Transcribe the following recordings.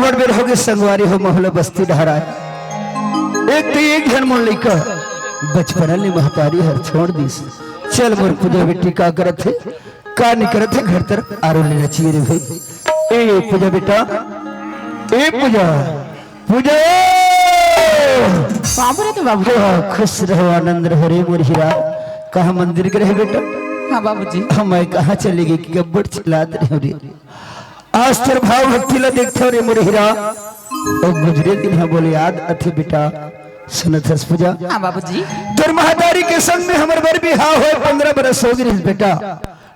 बड़ बेर हो गए संगवारी हो मोहल्ला बस्ती ढहरा एक तो एक जन मोल लेकर बचपन में महतारी हर छोड़ दी चल मोर पूजा बेटी का करत है का नहीं करत है घर तरफ आरो ले रचिए रे भाई ए पूजा बेटा ए पूजा पूजा बाबू रे तो बाबू खुश रहो आनंद रहो रे मोर हीरा कहाँ मंदिर के रहे बेटा हाँ बाबूजी मैं कहाँ चलेगी कि गब्बर चिल्लात रहे रे आज तेरे भाव भक्ति ला देखते रे मोर हीरा और गुजरे दिन हाँ बोले याद अथे बेटा सुनत हस पूजा हाँ बाबूजी तेरे महादारी के संग में हमारे बर भी हाँ हो 15 बरस हो गए बेटा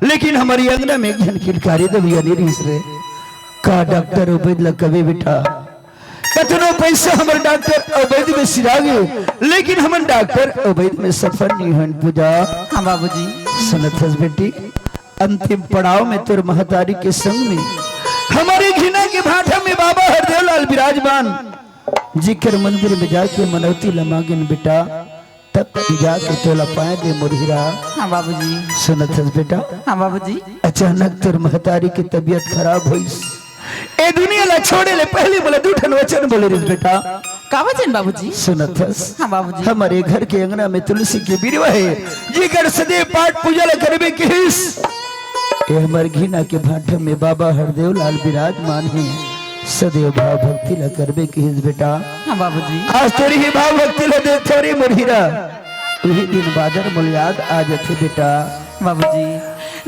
लेकिन हमारी अंगना में एक जन किलकारी दबिया नहीं रही रे का डॉक्टर उबैद ला कभी बेटा कतनो पैसा हमारे डॉक्टर उबैद में सिरागे लेकिन हम डॉक्टर उबैद में सफर नहीं हुए पूजा हाँ बाबूजी सुनत हस बेटी अंतिम पड़ाव में तेरे महतारी के संग में हमारे घिना के भाठा में बाबा हरदेव लाल विराजमान जिक्र मंदिर में जाके मनौती लमागिन बेटा तब जाके तोला पाए दे मुरहिरा हाँ बाबूजी सुनत हस बेटा हाँ बाबूजी अचानक तेरे महतारी की तबीयत खराब हुई ए दुनिया ला छोड़े ले पहले बोले दूठन वचन बोले रे बेटा का वचन बाबूजी सुनत हस हाँ बाबूजी हमारे घर के अंगना में तुलसी की बिरवा है जिगर सदैव पाठ पूजा ला करबे के हिस ए हमारे घिना के भाठा में बाबा हरदेव लाल विराजमान है सदैव भाव भक्ति ला करबे के हिस बेटा हाँ बाबूजी आज तेरी ही भाव भक्ति ला देख थोड़ी मुरहिरा वही दिन बादर मुल याद आ जाते बेटा बाबूजी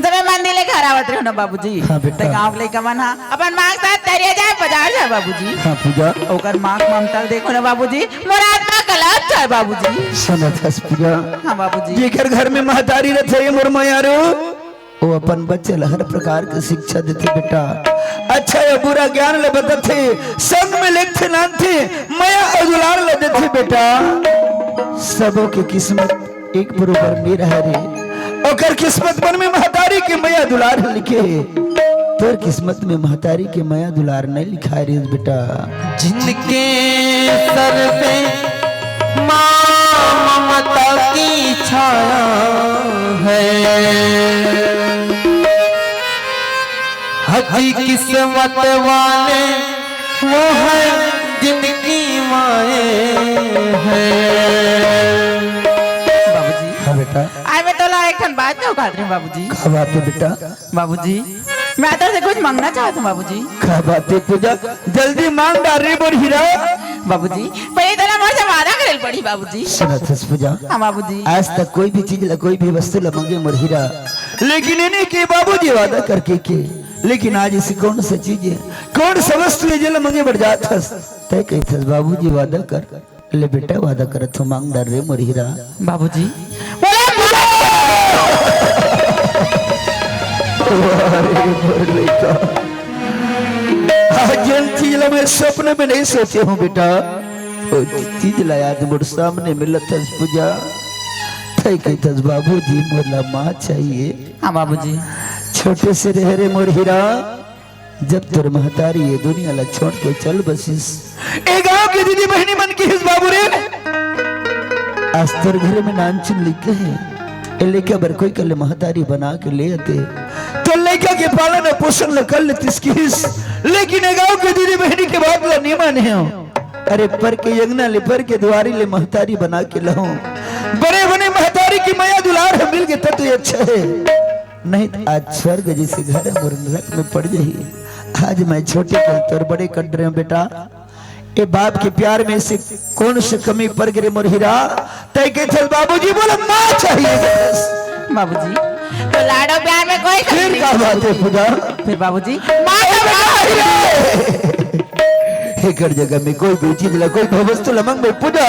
जब मैं मंदिर ले घर आवत रहे हो ना बाबूजी हाँ बेटा। तो गांव ले कमन हा अपन मांग साथ तरिया जाए बाजार जाए बाबूजी हाँ पूजा ओकर मांग ममता देखो ना बाबूजी मोर आत्मा कलाप जाए बाबूजी सुनत हस पूजा हाँ बाबूजी जेकर घर में महतारी रहते है मोर मायारो वो अपन बच्चे ला हर प्रकार की शिक्षा देते बेटा अच्छा या बुरा ज्ञान ले बताते संग में लेते नानते माया अजुलार ले देते बेटा सबों की किस्मत एक बरोबर नहीं रह रे ओकर किस्मत बन में महतारी के माया दुलार लिखे तोर किस्मत में महतारी के माया दुलार नहीं लिखा रे बेटा जिनके सर पे मां ममता की छाया है हकी किस्मत वाले वो है जिनकी माए हैं बाबूजी हाँ बेटा आई मैं तो ला एक ठन बात ना उखाड़ रही हूँ बाबूजी क्या बात है बेटा बाबूजी मैं तो से कुछ मांगना चाहता हूँ बाबूजी क्या बात है पूजा जल्दी मांग डाल रे बोल हीरा बाबूजी पहले तो ना मोर से वादा करेल पड़ी बाबूजी सुनत हस पूजा हाँ बाबूजी आज तक कोई भी चीज ला कोई भी वस्तु ला मांगे मोर हीरा लेकिन इन्हें के बाबूजी वादा करके के लेकिन आज इसी कौन सा चीज है कौन सा वस्तु है जल मांगे बढ़ जात हस तय कहत हस बाबूजी वादा कर ले बेटा वादा कर तो मांग डाल रे मोर हीरा बाबूजी आज जिन चीज ला मैं सपने में नहीं सोचे हूँ बेटा वो चीज ला याद मोर सामने मिलत हस पूजा तय कहत हस बाबूजी मोला माँ चाहिए हाँ बाबूजी छोटे से रह रे मोर हीरा जब तोर महतारी ये दुनिया ला छोड़ के चल बसिस ए गांव की दीदी बहनी मन की हिस बाबू रे आज तोर घर में नानचुन लिखे हैं ए लेके बर कोई कल महतारी बना के ले आते तो लेके के पालन और पोषण ला कर लेती इसकी हिस लेकिन ए गांव की दीदी बहनी के बात ला नहीं माने हो अरे पर के यंगना ले पर के द्वारी ले महतारी बना के लहो बड़े बने महतारी की माया दुलार है मिल गए तो अच्छा है नहीं तो आज स्वर्ग जैसे घर है मोर नरक में पड़ जाइए आज मैं छोटे कर तोर बड़े कर रहे हूं बेटा ए बाप के प्यार में से कौन सी कमी पड़ गई मोर हीरा तय के चल बाबूजी बोला मां चाहिए बस बाबूजी तो लाडो प्यार में कोई कमी फिर क्या बात है पूजा फिर बाबूजी एक जगह में कोई भी चीज ला कोई वस्तु लमंग में पूजा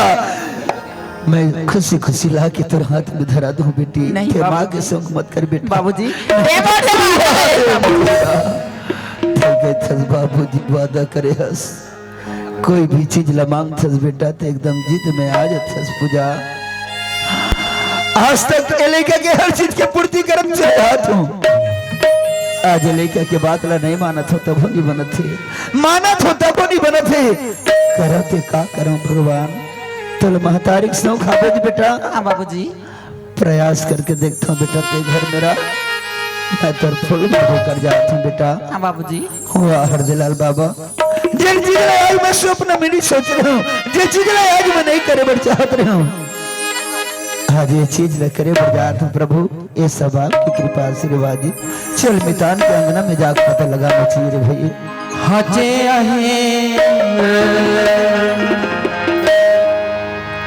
मैं खुशी खुशी ला के तेरे हाथ में धरा दूं बेटी नहीं ते मां के संग मत कर बेटा बाबूजी बाबूजी वादा करे हस कोई भी चीज ला मांग थस बेटा तो एकदम जिद में आ जात पूजा आज तक एलेका के हर चीज के पूर्ति करम चाहत हूं आज एलेका के बात ला नहीं मानत हो तब नहीं बनत थे मानत हो तब नहीं बनत थे करते का करम भगवान तल महतारी सौ खाबे बेटा हाँ बाबूजी प्रयास करके देखता हूँ बेटा ते घर मेरा मैं तो फूल होकर जाता हूँ बेटा हाँ बाबूजी हुआ हरदलाल बाबा जिन चीज आज मैं स्वप्न में नहीं सोच रहा हूँ, जिन चीज आज मैं नहीं करे बढ़ चाहत रहा हूँ, आज ये चीज न करे बढ़ जात हूँ प्रभु। ये सब आपकी कृपा आशीर्वाद जी। चल मितान के अंगना में जाकर पता लगा मची रे भाई। हजे आहे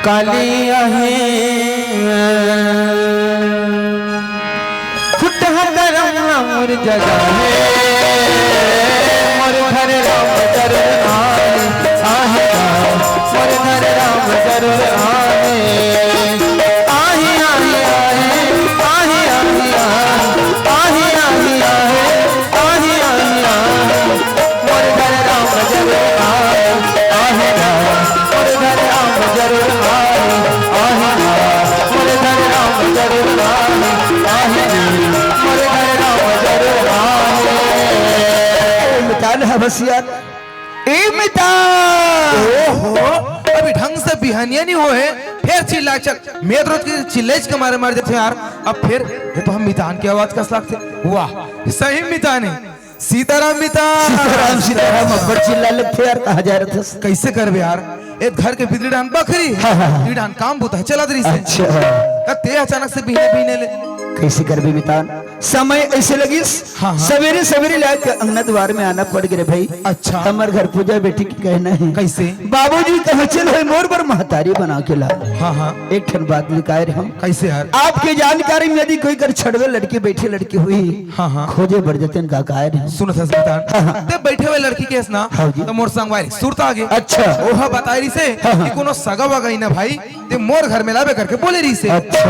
काली आहे फुटहा करम मोर जगह है मोर घर राम जरूर आए मोर घर राम जरूर आए आही आही आए आही आही आही आही आही आही आही मोर घर राम जरूर आए आहे मोर घर राम जरूर आए आहे मोर घर राम जरूर आए आहे मोर घर राम जरूर आए। मितान है बस यार, ए मितान। ओहो अभी ढंग से बिहानिया नहीं हुए फिर चिल्ला चल मैं रोज के चिल्लेच के मारे मार देते यार। अब फिर ये तो हम मितान की आवाज कस लगते। वाह सही मितान है, सीताराम मितान। सीताराम सीताराम अब्बर चिल्ला लेते यार, कहा जा रहा था कैसे कर बे यार, एक घर के बिजली डान बकरी डान काम बुता है चला दरी से। अच्छा ते अचानक से बिहने बिहने ले कैसे कर भी मितान, समय ऐसे लगिस। हाँ, हाँ। सवेरे सवेरे लाके अंगना द्वार में आना पड़ गए भाई। अच्छा हमारे घर पूजा बेटी की कहना है कैसे बाबूजी कहा चल है मोर पर महतारी बना के ला। हाँ हाँ एक ठन बात लिखाए रहे हम कैसे यार आपके जानकारी में यदि कोई कर छड़वे लड़की बैठी लड़की हुई हाँ हाँ खोजे बढ़ जाते का कायर है। सुनो था मितान ते बैठे हुए लड़की केस ना हाँ जी। तो मोर संगवारी सुरता आगे। अच्छा ओहा बताई रही से कि कोनो सगा वगा ना भाई ते मोर घर में लावे करके बोले रही से। अच्छा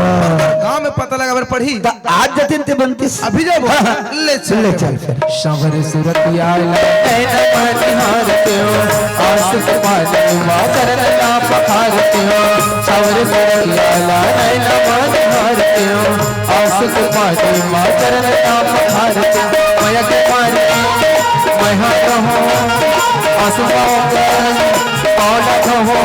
गांव में पता लगा बर पढ़ी तो आज जतिन ते बनतीस अभी जब ले ले चल फिर शबर सूरत यार निहारते हो आशिक पाले माँ करना पखारते हो शबर सूरत यार निहारते हो आशिक पाले माँ करना पखारते हो माया के पानी मैं रहूं आसमां पर कौन रहूं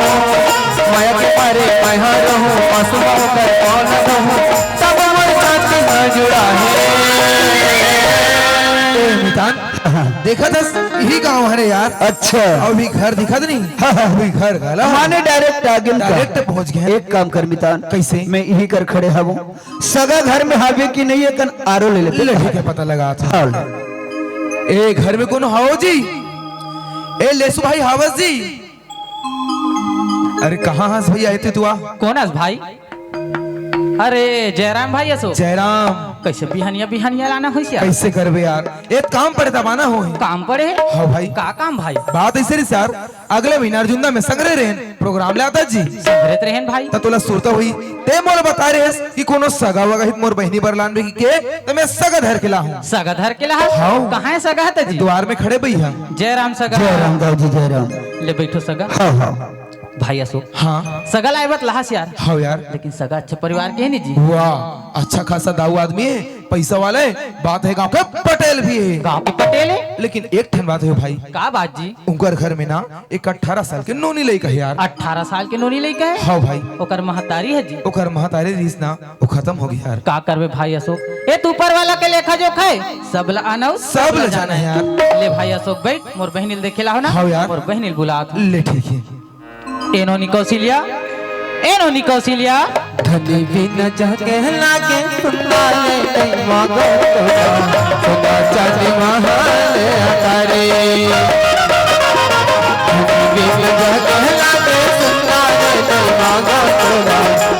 माया के पारे मैं रहूं आसमां पर कौन रहूं सब मोर साथी में जुड़ा है। मितान देखा था यही गांव है रे यार। अच्छा अभी घर दिखा नहीं अभी घर गला माने डायरेक्ट आगे डायरेक्ट पहुंच गए। एक काम कर मितान कैसे? मैं यही कर खड़े हूँ सगा घर में हावे की नहीं है कन आरो ले लेते ले ठीक है पता लगा था। हाँ, ले। ए घर में कौन हाओ जी, ए लेसु भाई हावस जी। अरे कहाँ हंस भैया आए थे तू आ कौन है भाई? अरे जयराम भाई असो जयराम कैसे बिहानिया बिहानिया लाना हो यार? कैसे करबे यार एक काम पड़े दबाना हो। काम पड़े है? हाँ भाई का काम भाई? बात ऐसे रही यार अगले महीना अर्जुंदा में संग्रह रहन प्रोग्राम ले आता जी संग्रहित रहन भाई तो तोला सुरता हुई ते मोर बता रहे कि कोनो सगा वगा हित मोर बहनी बरलान में के तो मैं सगा धर के ला हूं। सगा धर के ला? हाँ। कहाँ है सगा है जी? द्वार में खड़े भैया जयराम सगा। जयराम दाऊ जी जयराम। ले बैठो सगा। हाँ हाँ भाई अशोक हाँ सगा लाइबत लहास यार। हाँ यार लेकिन सगा अच्छे परिवार के है नहीं जी? वाह अच्छा खासा दाऊ आदमी है पैसा वाले बात है गांव का पटेल भी है। गाँव के पटेल है? लेकिन एक ठन बात है भाई का बात जी? उनकर घर में ना एक 18 साल के नोनी लइका है यार। 18 साल के नोनी लइका है? हाँ भाई ओकर महतारी है जी? ओकर महतारी रीस ना वो खत्म हो गया यार। का करबे भाई अशोक ए तू ऊपर वाला के लेखा जोखा है सब ला आना सब ले जाना है यार। ले भाई अशोक बैठ मोर बहनिल देखे ला हो ना। हाँ यार। मोर बहनिल बुलात ले ठीक है एनोनी कौशल्या एनोनी कौशल्या धनी बिन जगे लागे सुना ले नहीं मांगो तो सुना चांदी महाले अतारे धनी बिन जगे लागे सुना ले नहीं मांगो तो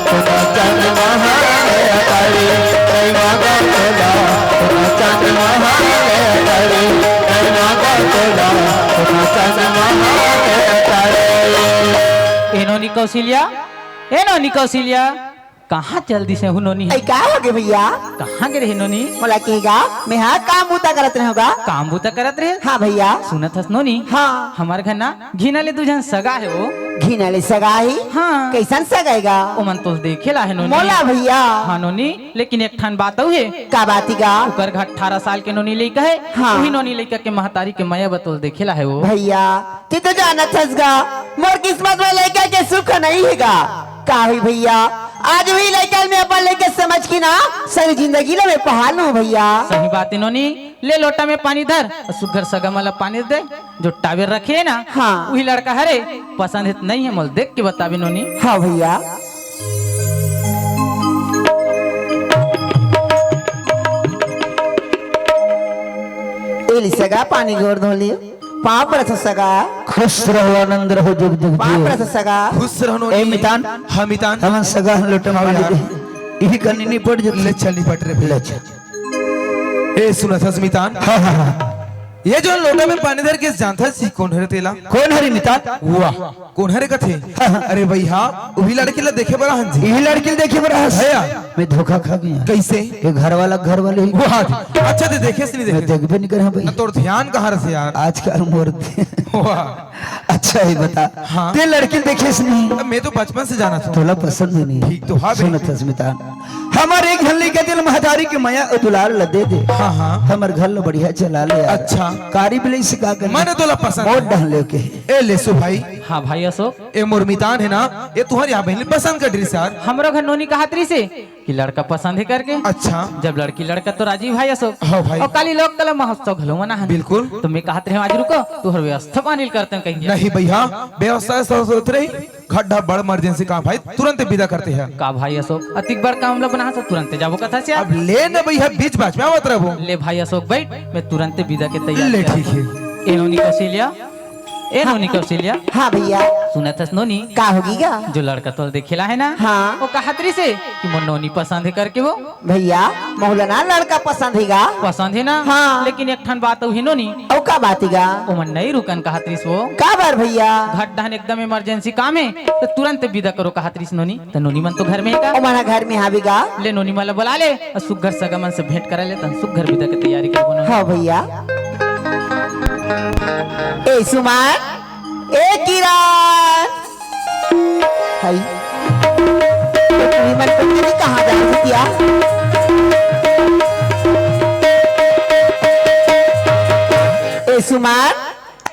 सुना चांदी महाले अतारे नहीं मांगो तो सुना चांदी महाले अतारे नहीं मांगो तो सुना चांदी महाले अतारे। एनोनी कौशल्या कहाँ जल्दी से हुनोनी है? का हो गए भैया? कहाँ गे रहे नोनी? मोला कहेगा मैं हाँ काम बूता करत रहे होगा। काम बूता करत रहे? हाँ भैया। सुनत हस नोनी? हाँ। हमारे घर ना घीना ले तुझन सगा है वो। घीना ले सगाई? हाँ। कैसन सगाएगा? ओमन तो देखे ला है नोनी। मोला भैया। हाँ नोनी लेकिन एक ठान बात है का बातीगा? ऊपर घर 18 साल के नोनी लइका है। हाँ। वही नोनी लइका के महतारी के माया बतौल देखे ला है वो। भैया तू तो जानत हसगा मोर किस्मत में लड़का के सुख नहीं हैगा। का हुई भैया आज भी लड़का में अपन लेके समझ की ना सारी जिंदगी ला में पहाड़ लो भैया। सही बात है नोनी ले लोटा में पानी धर और सुघर सगम वाला पानी दे। जो टावेर रखे है ना, हाँ। वही लड़का हरे पसंद है नहीं है, मोल देख के बताबी नोनी। हाँ भैया। एली सगा पानी गोर धो लियो, पाँव पर सगा, खुश रहो, आनंद रहो, जुग जुग पाँव जियो। पर सगा। खुश रहो ए मितान, हाँ मितान हम सगा लोटा हाँ पानी यार। दे। यही करनी नहीं पड़ ले चल नहीं पट रहे ले चल। ए सुना था मितान, हाँ हाँ हाँ। ये जो लोटा में पानी धर के जानता सी कौन है रे तेला? कौन हरी मितान? वाह कौन है रे कथे? अरे भैया वही लड़की ला देखे बड़ा हंसी यही लड़की देखे बड़ा हंस। भैया मैं धोखा खा गया। कैसे? ये घर वाले ही। वाह अच्छा ते देखे से नहीं मैं देखे? देखबे नहीं करे भाई। तोर ध्यान कहाँ रहे यार? आजकल मोर वाह अच्छा ही बता। हाँ। ते लड़की देखे से नहीं अब मैं तो बचपन से जाना था। तोला पसंद ही नहीं। ठीक तो हाँ बे। सुन तस्मिता, हमारे एक घल्ली के दिल महतारी के माया और दुलार ल दे दे। हाँ हाँ हमर घर ल बढ़िया चला ले यार। अच्छा। कारी बिलई से का कर मैंने तोला पसंद मोट डाल ले के। ए लेसु भाई, हाँ भाई अशोक, ए मोर मितान है ना, ये तुम्हारी यहाँ बहन पसंद कर ड्रेस यार। हमरो घर नोनी कहा तरी से कि लड़का पसंद है करके। अच्छा जब लड़की लड़का तो राजी भाई अशोक। हाँ भाई। और काली लोग कल महोत्सव घलो मना है। बिल्कुल। तो मैं कहते हैं आज रुको, तू हर व्यवस्था पानी करते हैं कहीं। नहीं भैया व्यवस्था सोच रही खड्डा बड़ इमरजेंसी काम भाई तुरंत विदा करते हैं। का भाई अशोक अतिक बड़ काम ला बना तुरंत जाबो कथा से। अब ले न भैया बीच बाच में आवत रहो। ले भाई अशोक बैठ, मैं तुरंत विदा के तैयार ले कर- ठीक है। ए नोनी कौशल्या, ए नोनी कौशल्या, हाँ भैया। सुना था नोनी का होगी गा? जो लड़का तो देखिला है ना, हाँ। वो कहा तरी से कि मोर नोनी पसंद है करके वो भैया मौलाना लड़का पसंद है गा? पसंद है ना। हाँ। लेकिन एक ठन बात हुई नोनी, औ का बात है गा? वो मन नहीं रुकन कहा तरी से वो का बार भैया? घट डहन एकदम इमरजेंसी काम है तो तुरंत विदा करो कहा तरी से नोनी। तो नोनी मन तो घर में है का? हमारा घर में हावी गा? ले नोनी माला बुला ले और सुघर सगमन से भेंट करा ले, तन सुघर विदा की तैयारी कर बनो। हाँ भैया। ए सुमान, ए किरण, हाय तुम्ही मन पत्नी कहाँ जा रही है? ए सुमान,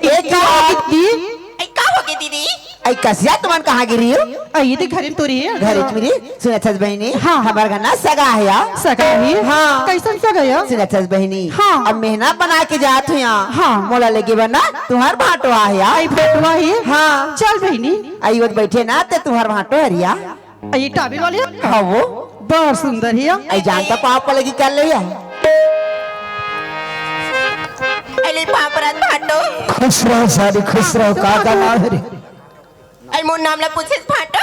ए किरण, ऐ का हो गई दीदी? ऐ कसिया तुमन कहाँ गिरी हो? ये तो घर तोरी है घर मेरी सुनथस बहनी। हाँ। हमार घर ना सगा है या? सगा ही हाँ। कैसन सगा है? सुनथस बहनी। हाँ। अब मेहना बना के जात हूँ यहाँ। हाँ। मोला लेके बना तुम्हार भाटो आ या? आई भटवा ही हाँ। चल बहनी। आई वो बैठे ना ते तुम्हार भाटो हरिया। ये टाबी वाली है? हाँ वो बहुत सुंदर है। आई जानता पाप लगी कर ले या? अले पापरात भाटो खुश रहो सारी, खुश रहो। का नाम है रे? आई मोर नाम ला पूछेस भाटो।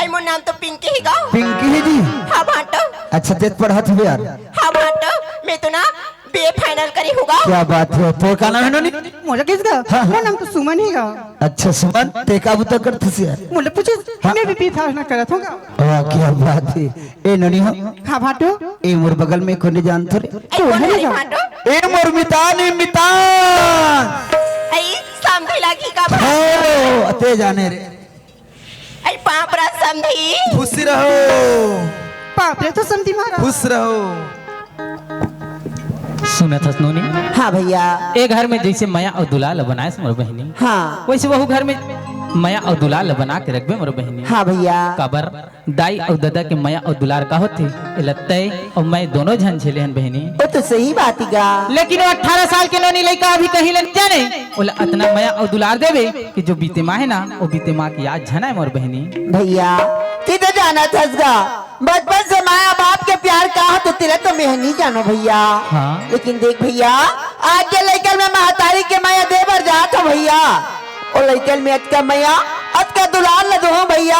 आई मोर नाम तो पिंकी ही गा। पिंकी है जी। हाँ भाटो। अच्छा तेज पढ़ा थी यार। हाँ भाटो, मैं तो ना बीए फाइनल करी होगा। क्या बात है? तो का नाम है नोनी? मोला किसका? हाँ। मोर नाम तो सुमन ही गा। अच्छा सुमन, ते का बुता करते से यार? मोला पूछेस मैं भी बीए फाइनल करत होगा। वाह क्या बात है। ए नोनी हो, हाँ भाटो। ए मोर बगल में कोने जानते रे? आई कौन है भाटो? ए मोर मितान, ए मितान। आई समझी लगी का भाटो। हो अते जाने रे। आई पापरात समझी। खुश रहो, पाप रे तो समझी मारा। खुश रहो। सुना था नोनी, हाँ भैया। एक घर में जैसे माया और दुलाल बनाए मोर बहनी, हाँ। वैसे वह घर में माया और दुलाल बना के रखबे मोर बहनी। हाँ भैया। काबर दाई और दादा के माया और दुलार का होते लत्ते और मैं दोनों झन झेले हन बहनी। वो तो सही बात ही गा। लेकिन वो 18 साल के नोनी लड़का अभी कहीं नहीं जाने बोला इतना माया और दुलार देवे कि जो बीते माँ है ना वो बीते माँ की याद झना है मोर बहनी। भैया किधर जाना था गा? बचपन से माया बाप के प्यार कहा तो तेरा तो मैं नहीं जानो भैया। हाँ। लेकिन देख भैया आज के लड़कन में महतारी के माया देवर जात हो भैया। और लड़कन में अटका मैया अटका दुलार ल दो भैया।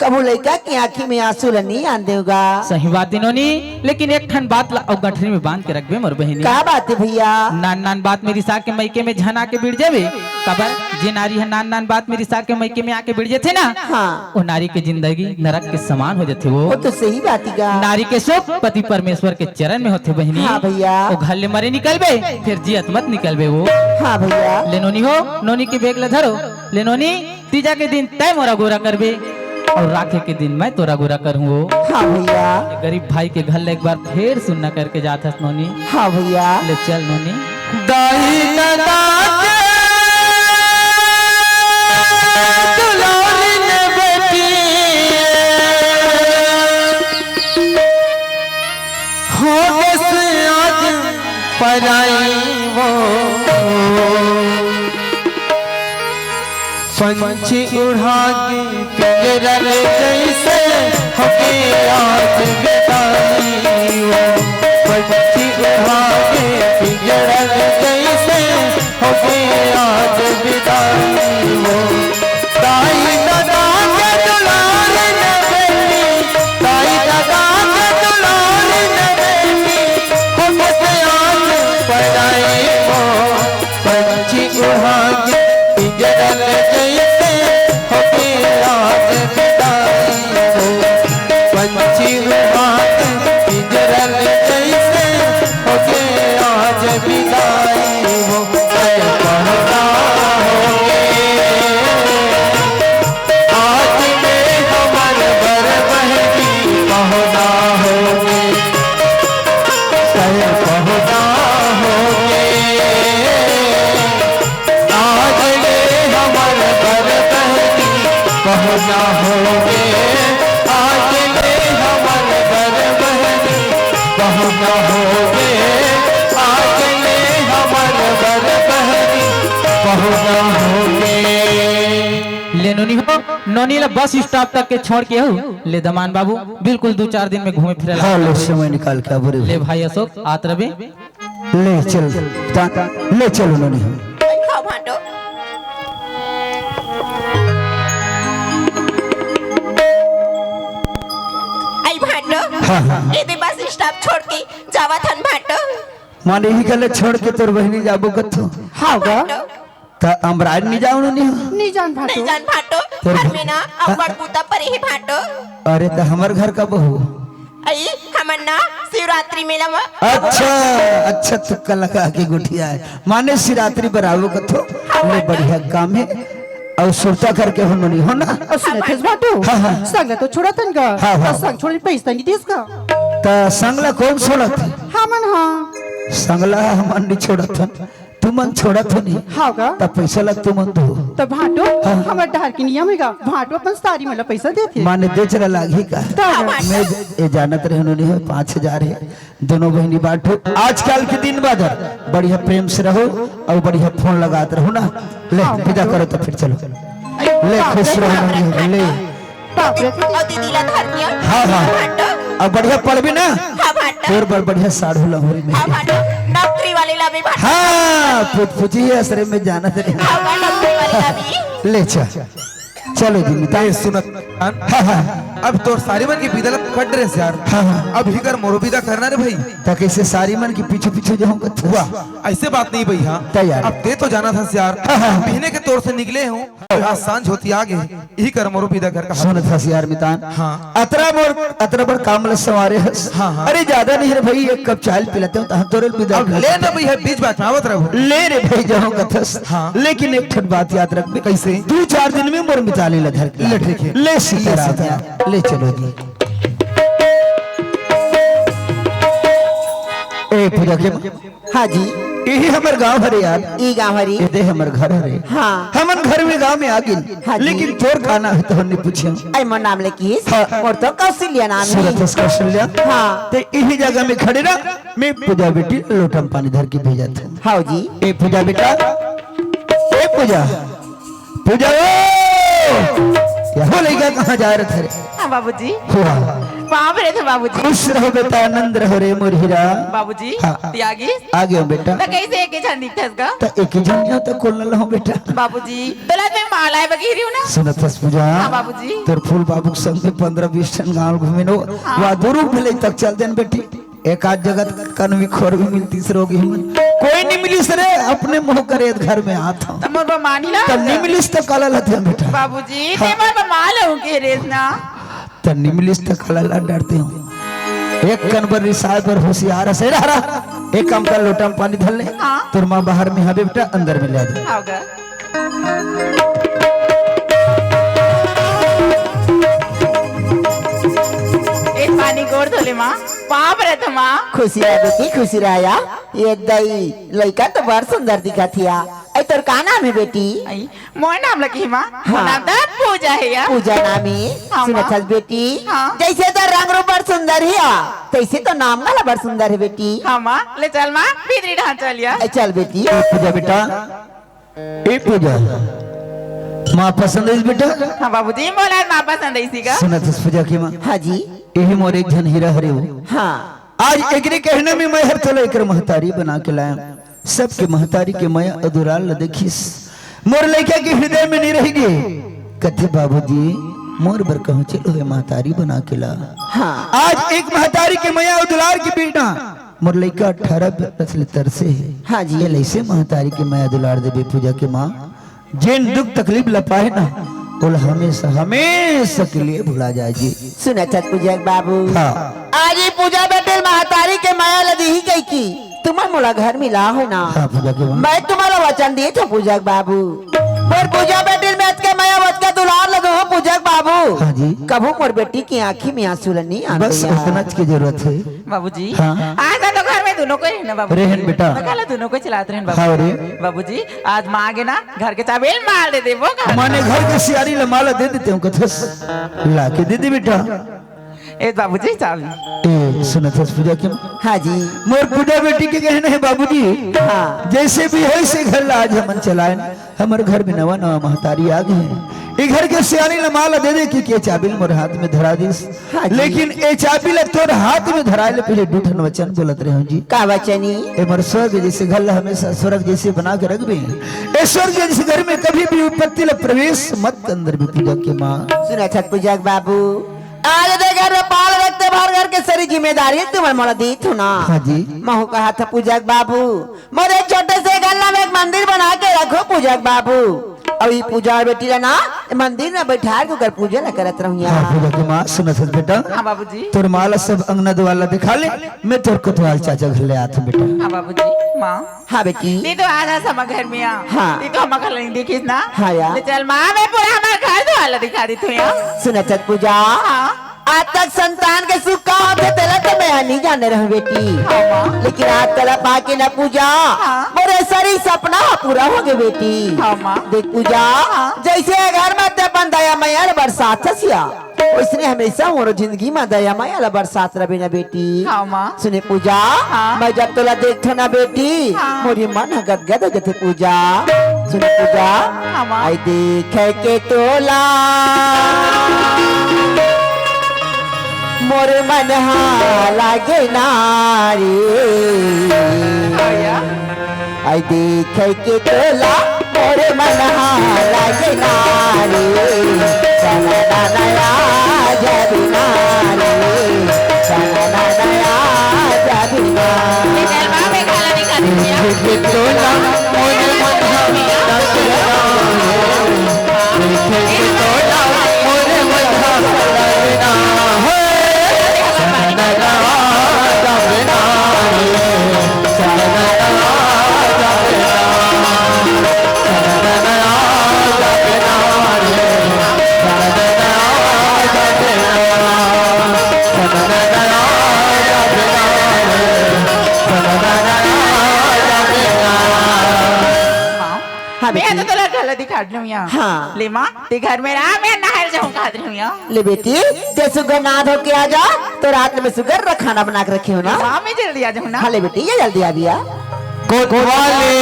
कबू लड़का की आंखी में आंसू नहीं आन देगा। सही बात है नोनी, लेकिन एक ठन बात ला और गठरी में बांध के रखबे मोर बहनी। क्या बात है भैया? नान नान बात मेरी सा के मैके में झना के बिड़ जावे। कबर जे नारी है नान नान बात मेरी सा के मैके में आके बिड़ जाते ना, हाँ। वो नारी की जिंदगी नरक के समान हो जाते। वो वो तो सही बात ही गा। नारी के सुख पति परमेश्वर के चरण में होते बहनी। हाँ भैया। वो घर ले मरे निकलबे फिर जियत मत निकलबे वो। हाँ भैया। ले नोनी हो, नोनी के बेग ले धरो। ले नोनी तीजा के दिन तय मोरा गोरा करबे और राखे के दिन मैं तोरा गोरा करूँ। वो हाँ भैया। गरीब भाई के घर ले एक बार फिर सुनना करके जाता नोनी। हाँ भैया। ले चल नोनी। दाई दादा के दुलारी ने बेटी हो गए आज पराया पंछी उड़ा के पिंजरन जैसे होके आज विदाई वो पंछी उड़ा के पिंजरन जैसे होके आज विदाई वो ताई दादा के दुलार न बेटी ताई दादा के दुलार न बेटी होके आज पढ़ाई वो पंछी उड़ा के पिंजरन जैसे होके आज विदाई वो पंछी उड़ा के पिंजरन जैसे होके आज विदाई वो पढ़ता होगे आज में हमर बर बहनी पहुना होगे पहुना होगे आज में हमर बर बहनी पहुना होगे आज में हमर बर बहनी पहुना होगे आज में हमर बर बहनी पहुना होगे। ले नोनी हो नोनी ला बस स्टॉप तक के छोड़ के हो ले दमान बाबू बिल्कुल 2-4 दिन में घूमे फिरे ला। हाँ ले समय निकाल के बोरे ले भाई अशोक आत रबे ले चल ले चलो नोनी हम आई खाओ भाटो आई भाटो हाँ हाँ ए दे बस स्टॉप छोड़ के जावा थन भाटो माने ही गले छोड़ के तोर बहनी जाबो कथो हाँ गा भाटो ता अमराज नहीं जाओ नोनी नहीं जान नहीं भाटो जान भाटो घर में ना अब बड़ पुता पर ही भाटो अरे तो हमर घर का बहू आई हमन ना शिवरात्रि मेला में अच्छा अच्छा तुक्का लगा के गुठिया है माने शिवरात्रि बराबर कथो ले बढ़िया काम है और सुरता करके हो नोनी हो ना असुने थेस बाटो हाँ, हाँ। सांगला तो छोड़ा तन का हाँ, हाँ। सांग छोड़ी पैसा नहीं देस का ता संगला कौन छोड़त हाँ मन हाँ संगला हमन नहीं छोड़त तू मन छोड़त हो नहीं हाँ का ता पैसा लग तू मन दो तो भाटो हमार डहर की नियम है का भाटो अपन सारी मला पैसा देते माने दे चला लागी का तब मैं ये जानत रहे उन्होंने है 5,000 है दोनों बहनी बांटो आजकल के दिन बाद बढ़िया प्रेम से रहो और बढ़िया फोन लगाते रहो ना ले विदा करो तो फिर चलो ले खुश रहो नोनी, ले बाप रे और दीदी ला धरनिया हाँ हाँ भाटो अब बढ़िया पढ़ भी ना हाँ भाटो तोर बड़ बढ़िया साढ़ू लहोरी में हाँ भाटो नौकरी वाले ला भी भाटो हाँ पूछी है असरे में जाना तेरे हाँ भाटो नौकरी वाले ला भी ले चलो जी मिताई सुनत हाँ हाँ अब तो सारी मन की विदा कट रहे से यार हाँ हाँ अब ही कर मोरो विदा करना रे भाई ताकि इसे सारी मन की पीछे पीछे जाऊंगा हुआ ऐसे बात नहीं भाई हाँ तैयार। अब दे तो जाना था यार हाँ, हाँ। महीने के तौर से निकले हूँ यहाँ सांझ होती आगे यही कर मोरो विदा कर सुन था यार मितान हाँ। अतरा बड़ काम ल सवारे हस हाँ, हाँ। अरे ज्यादा नहीं रे भाई एक कप चाय पिलाते हूँ तोरे विदा अब ले ना भैया बीच बात में आवत रहो ले रे भाई जाऊंगा थस हाँ। लेकिन एक ठट बात याद रख बे कैसे? 2-4 दिन में मोर मिताली ल घर के ले ठीक है। ले सीताराम यार ले चलो जी ए पूजा के हाँ जी यही हमर गांव हरे यार ई गाँव हरी ये दे हमर घर हरे हाँ हमन घर में गांव में आ हाँ गेल जी। लेकिन तोर खाना है तो हमने पूछे आई मोर नाम लेकिस हाँ। और तो कौशल्या नाम सूरत है कौशल्या हाँ। ते यही जगह में खड़े ना मैं पूजा बेटी लोटम पानी धर के भेजा था हाँ जी ए पूजा बेटा ए पूजा पूजा ओ क्या हो लेगा कहाँ जा रहे थे हाँ बाबूजी हुआ वहाँ पे थे बाबूजी खुश रहो बेटा आनंद रहो रे मोर हीरा बाबूजी हाँ। त्यागी आ गयो बेटा तो कैसे एक झन दिखता इसका तो एक ही जन तो खोल लो बेटा बाबूजी तोला में मालाएं बगीरी हूँ ना सुनत हस पूजा हाँ बाबूजी तोर फूल बाबू के संग में 15-20 टन गांव घूमे नो वहाँ दूर मिले तक चल देन बेटी एक आध जगत कन भी खोर भी मिलती सरोगी कोई नहीं मिली सरे अपने मुंह करे घर में आता हूँ तो मोर बमानी ना तब नहीं मिलिस तो काला लते बेटा बाबूजी ते मोर बमाल हूँ के रेस ना तब नहीं मिलिस तो काला ला डरते हूँ एक कनबर रिसाल पर होशियार है रहा एक काम कर लोटा में पानी धर ले हाँ। तुर माँ बाहर में हबे बेटा अंदर में ले दे आओगा एक पानी गोर धोले माँ वहाँ पर है तो माँ खुशी रहा बेटी खुशी रहा ये दई लड़का तो बड़ सुंदर दिखा थिया ऐ तोर का नाम है बेटी आई मोर नाम लगी माँ मोर हाँ। नाम तो पूजा है यार पूजा नाम है हाँ, सुनत माँ। हस बेटी हाँ। जैसे तो रंग रूप बड़ सुंदर है तैसे तो नाम वाला बड़ सुंदर है बेटी हाँ माँ ले चल माँ भीतरी ढांच चल यार ऐ चल बेटी ए पूजा बेटा ए पूजा माँ पसंद है बेटा? हाँ बाबूजी बोला माँ पसंद है इसी का। सुना था पूजा की माँ। हाँ जी। यही मोर एक जन हीरा हरे हो। हाँ आज एकरे कहने में मैं हर तोला एकर महतारी बना के लाया। सबके महतारी के मैं अधुराल देखिस मोर लड़का के हृदय में नहीं रहेगी। कथे बाबूजी मोर बर कहूँ चलो है महतारी बना के ला। हाँ आज एक महतारी के मैया दुलार की बेटा मोर लड़का 18 तरसे है। हाँ जी। ये ऐसे महतारी के मैया दुलार देवे पूजा के माँ जिन दुख तकलीफ लपाए ना बोल हमेशा हमेशा के लिए भुला जाए जी। सुना छत पूजक बाबू। हाँ आज ये पूजा बेटे महतारी के माया लदी ही गई की तुम्हार मोला घर मिला हो ना। हाँ पूजा के माँ। मैं तुम्हारा वचन दिए थे पूजक बाबू पर पूजा बेटी में के माया वच का दुलार लदो हो पूजक बाबू। हाँ जी। कबू मोर बेटी की आंखी में आंसू नहीं आने बस उतना की जरूरत है। बाबूजी हाँ। आज तो घर में दोनों को रहना बाबू। रहन बेटा। दोनों को चलाते रहन हाँ बाबू। रे। बाबूजी आज माँ आगे ना घर के चाबी मार दे वो माने घर की सियारी लमाला दे देते हूँ कथस ला के दे दे बेटा। ए बाबूजी चाबी। ए सुना था पूजा की माँ। हाँ जी। मोर पूजा बेटी के कहने है बाबूजी हाँ। जैसे भी है से घर ला आज हमन चलाए हमारे घर में नवा नवा महतारी आ गए। ये घर के सियानी लमाला दे दे कि चाबिल मोर हाथ में धरा दिस। हाँ जी। लेकिन ए चाबिल तोर हाथ में धराए ले पहले दूठन वचन बोलत रहे जी। का वचनी? ए मोर स्वर्ग जैसे घर हमेशा स्वर्ग जैसे बना के रखबे। ए स्वर्ग जैसे घर में कभी भी विपत्ति ल प्रवेश मत अंदर भी पूजा के माँ। सुना छत पूजक बाबू आज दे घर में पाल रखते बाहर घर के सारी जिम्मेदारी तुम्हारे मोला दी थो ना। हाँ जी। महू कहा था पूजक बाबू मोरे छोटे से गल्ला में एक मंदिर बना के रखो पूजक बाबू और ये पूजा बेटी ना मंदिर में बैठा के कर पूजा न करत रहूं हाँ यहाँ। पूजा के माँ सुना था बेटा। हाँ बाबूजी। तोर माला सब अंगना द्वाला दिखा ले मैं तोर कोतवाल चाचा घर ले आते बेटा। हाँ बाबूजी माँ। हाँ बेटी। ती तो आज समा घर में आ। हाँ। ती तो हम घर नहीं देखी ना। हाँ यार। ले चल माँ मैं पूरा हमारा घर तो वाला दिखा दी तू यार। सुना छत पूजा हाँ। आज तक संतान के सुख का होते तेरा तो मैं नहीं जाने रहूं बेटी। लेकिन आज तेरा पाके न पूजा मेरे सारी सपना पूरा हो गए बेटी। हाँ माँ। देख पूजा जैसे घर में ते बन दया मैया बरसात छसिया उसने हमेशा मोर जिंदगी में दया मैया बरसात रहे ना बेटी। हाँ माँ। सुने पूजा मैं जब तोला देखो ना बेटी मोरी मन गदगद हो गए पूजा। सुने पूजा आई देखे के तोला मोर मन लागे नारी आई देखे के तोला मोर मन लागे नारी सना नया जबी नारी सना नया जबी नारी। चल माँ मैं खाना नहीं खाती यार। तोला मोर मन लागे नारी तोला मोर मन लागे नारी मैं तो तेरा घर दिखा दूं यार। हाँ। ले माँ ते घर में रहा मैं नहर जाऊँ खा दूं यार। ले बेटी ते सुगर ना धो के आ जा तो रात में सुगर रा खाना बना के रखे हो ना। माँ मैं जल्दी आ जाऊँ ना। हाँ ले बेटी ये जल्दी आ दिया। कोतवाले